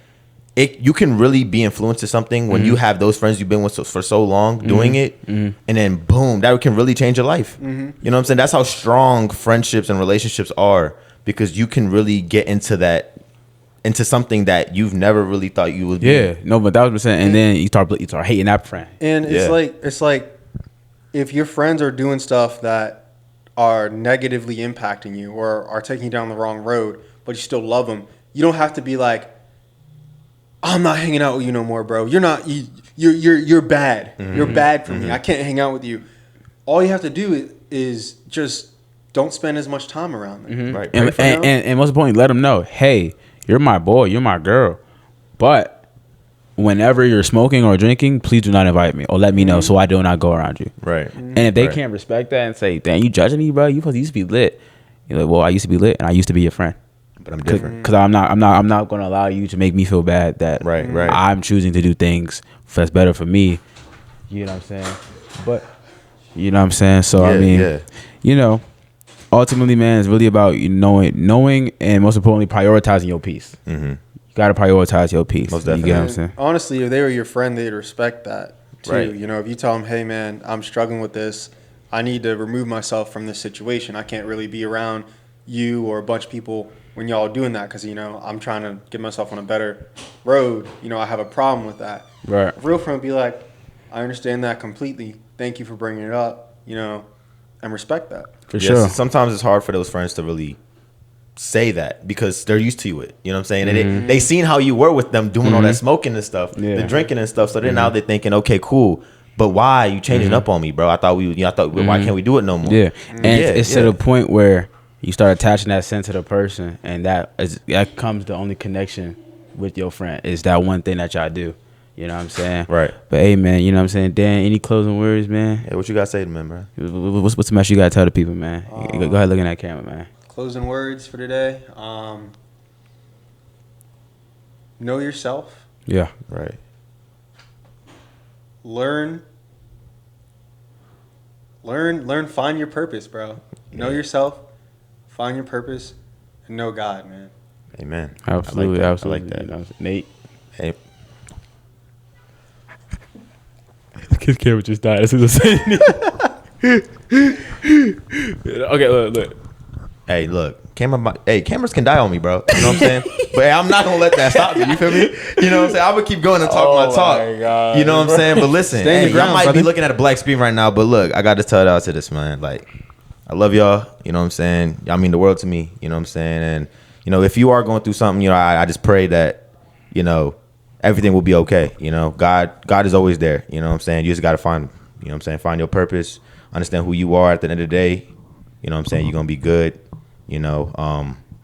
[SPEAKER 2] you can really be influenced to something when you have those friends you've been with for so long doing it, and then boom, that can really change your life. You know what I'm saying? That's how strong friendships and relationships are, because you can really get into something that you've never really thought you would be.
[SPEAKER 1] Yeah, no, but that was what I'm saying. And then you start hating that friend.
[SPEAKER 3] And
[SPEAKER 2] Yeah.
[SPEAKER 3] it's like if your friends are doing stuff that are negatively impacting you or are taking you down the wrong road, but you still love them, you don't have to be like, I'm not hanging out with you no more, bro. You're bad. You're bad for me. I can't hang out with you. All you have to do is just don't spend as much time around them.
[SPEAKER 2] Right.
[SPEAKER 1] And most importantly, let them know, hey, you're my boy, you're my girl, but whenever you're smoking or drinking, please do not invite me or let me know so I do not go around you.
[SPEAKER 2] Right.
[SPEAKER 1] And if they can't respect that and say, "Damn, you judging me, bro? You used to be lit." You're like, "Well, I used to be lit, and I used to be your friend,
[SPEAKER 2] but I'm different."
[SPEAKER 1] Because I'm not going to allow you to make me feel bad that
[SPEAKER 2] right.
[SPEAKER 1] I'm choosing to do things that's better for me. You know what I'm saying? But you know what I'm saying. So I mean, you know, ultimately, man, it's really about knowing, and most importantly, prioritizing your peace. Mm-hmm. You got to prioritize your peace.
[SPEAKER 2] Most definitely.
[SPEAKER 1] You get what I'm saying?
[SPEAKER 3] Honestly, if they were your friend, they'd respect that too.
[SPEAKER 2] Right.
[SPEAKER 3] You know, if you tell them, "Hey, man, I'm struggling with this. I need to remove myself from this situation. I can't really be around you or a bunch of people when y'all are doing that because, you know, I'm trying to get myself on a better road. You know, I have a problem with that."
[SPEAKER 1] Right.
[SPEAKER 3] A real friend would be like, "I understand that completely. Thank you for bringing it up," you know, and respect that.
[SPEAKER 1] For sure.
[SPEAKER 2] Sometimes it's hard for those friends to really say that because they're used to it. You know what I'm saying? And they seen how you were with them doing all that smoking and stuff, the drinking and stuff. So then now they're thinking, okay, cool. But why are you changing up on me, bro? I thought why can't we do it no more?
[SPEAKER 1] Yeah. And it's to the point where you start attaching that sense to the person, and that comes the only connection with your friend is that one thing that y'all do. You know what I'm saying?
[SPEAKER 2] Right.
[SPEAKER 1] But hey, man, you know what I'm saying? Dan, any closing words, man?
[SPEAKER 2] Hey, what you gotta say to them, bro?
[SPEAKER 1] What's the message you gotta tell the people, man? Go ahead, look in that camera, man.
[SPEAKER 3] Closing words for today. Know yourself.
[SPEAKER 1] Yeah.
[SPEAKER 2] Right.
[SPEAKER 3] Learn, find your purpose, bro. Know yourself, find your purpose, and know God, man.
[SPEAKER 2] Amen.
[SPEAKER 1] Absolutely,
[SPEAKER 2] I
[SPEAKER 1] absolutely.
[SPEAKER 2] like that.
[SPEAKER 1] You know, Nate.
[SPEAKER 2] Hey.
[SPEAKER 1] His camera just died as soon as I said it. Okay, look.
[SPEAKER 2] Hey, look. Cameras can die on me, bro. You know what I'm saying? But hey, I'm not gonna let that stop me. You feel me? You know what I'm saying? I'm gonna keep going and talk my talk.
[SPEAKER 1] God,
[SPEAKER 2] you know what I'm saying? But listen,
[SPEAKER 3] Stay in the ground,
[SPEAKER 2] y'all might
[SPEAKER 3] brother.
[SPEAKER 2] be looking at a black screen right now, but look, I got to tell y'all to this, man. Like, I love y'all. You know what I'm saying? Y'all mean the world to me. You know what I'm saying? And you know, if you are going through something, you know, I just pray that, you know, everything will be okay. You know, God is always there. You know what I'm saying? You just got to find him. You know what I'm saying? Find your purpose. Understand who you are at the end of the day. You know what I'm saying? You're going to be good. You know,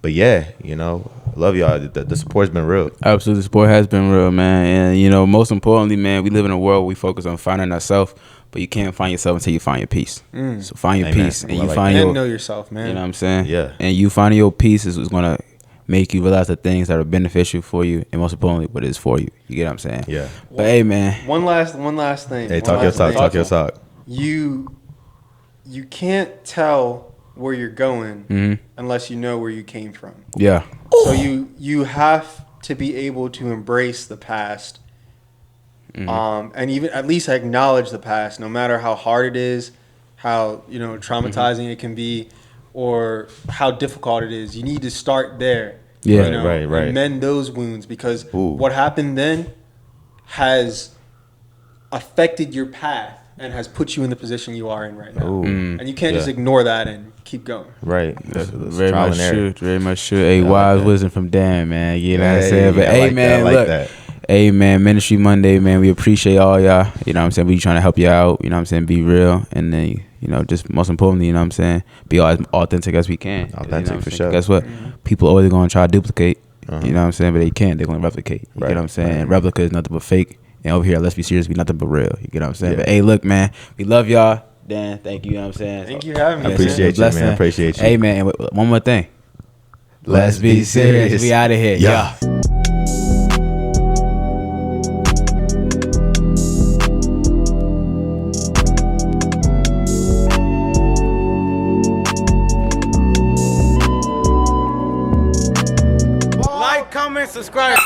[SPEAKER 2] but yeah, you know, I love y'all. The support's been real.
[SPEAKER 1] Absolutely, the support has been real, man. And, you know, most importantly, man, we live in a world where we focus on finding ourselves, but you can't find yourself until you find your peace. So find your
[SPEAKER 2] Amen.
[SPEAKER 1] peace. And
[SPEAKER 2] Well,
[SPEAKER 1] you
[SPEAKER 2] I like
[SPEAKER 1] find
[SPEAKER 3] And
[SPEAKER 1] your,
[SPEAKER 3] know yourself, man.
[SPEAKER 1] you know what I'm saying?
[SPEAKER 2] Yeah.
[SPEAKER 1] And you finding your peace is going to make you realize the things that are beneficial for you, and most importantly, what is for you. You get what I'm saying?
[SPEAKER 2] Yeah.
[SPEAKER 1] But hey, man.
[SPEAKER 3] One last thing.
[SPEAKER 2] Hey,
[SPEAKER 3] One
[SPEAKER 2] talk your
[SPEAKER 3] last
[SPEAKER 2] talk.
[SPEAKER 3] thing.
[SPEAKER 2] Talk your talk.
[SPEAKER 3] You can't tell where you're going unless you know where you came from.
[SPEAKER 1] Yeah.
[SPEAKER 3] So you have to be able to embrace the past, and even at least acknowledge the past, no matter how hard it is, how traumatizing it can be, or how difficult it is. You need to start there.
[SPEAKER 1] Yeah.
[SPEAKER 2] Right.
[SPEAKER 3] And mend those wounds because what happened then has affected your path and has put you in the position you are in right now. And you can't just ignore that and keep going.
[SPEAKER 2] Right.
[SPEAKER 1] That's very much true. Very much true. Hey, wise wisdom from Dan, man. You know what I'm saying? But
[SPEAKER 2] I
[SPEAKER 1] hey,
[SPEAKER 2] like
[SPEAKER 1] man,
[SPEAKER 2] that. I like
[SPEAKER 1] look.
[SPEAKER 2] that.
[SPEAKER 1] Hey, man, Ministry Monday, man. We appreciate all y'all. You know what I'm saying? We trying to help you out. You know what I'm saying? Be real. And then, just most importantly, you know what I'm saying? Be as authentic as we can.
[SPEAKER 2] Authentic for sure.
[SPEAKER 1] Guess what? People always going to try to duplicate. You know what I'm saying? But they can't. They're going to replicate. You get what I'm saying? And replica is nothing but fake. And over here, let's be serious, be nothing but real. You get what I'm saying?
[SPEAKER 2] Yeah.
[SPEAKER 1] But hey, look, man, we love y'all. Dan, thank you. You know what I'm saying?
[SPEAKER 3] Thank you for having me.
[SPEAKER 2] I appreciate you, man. I appreciate you.
[SPEAKER 1] Hey, man, and one more thing. Let's be serious. We out of here.
[SPEAKER 2] Yeah.
[SPEAKER 5] Like, comment, subscribe.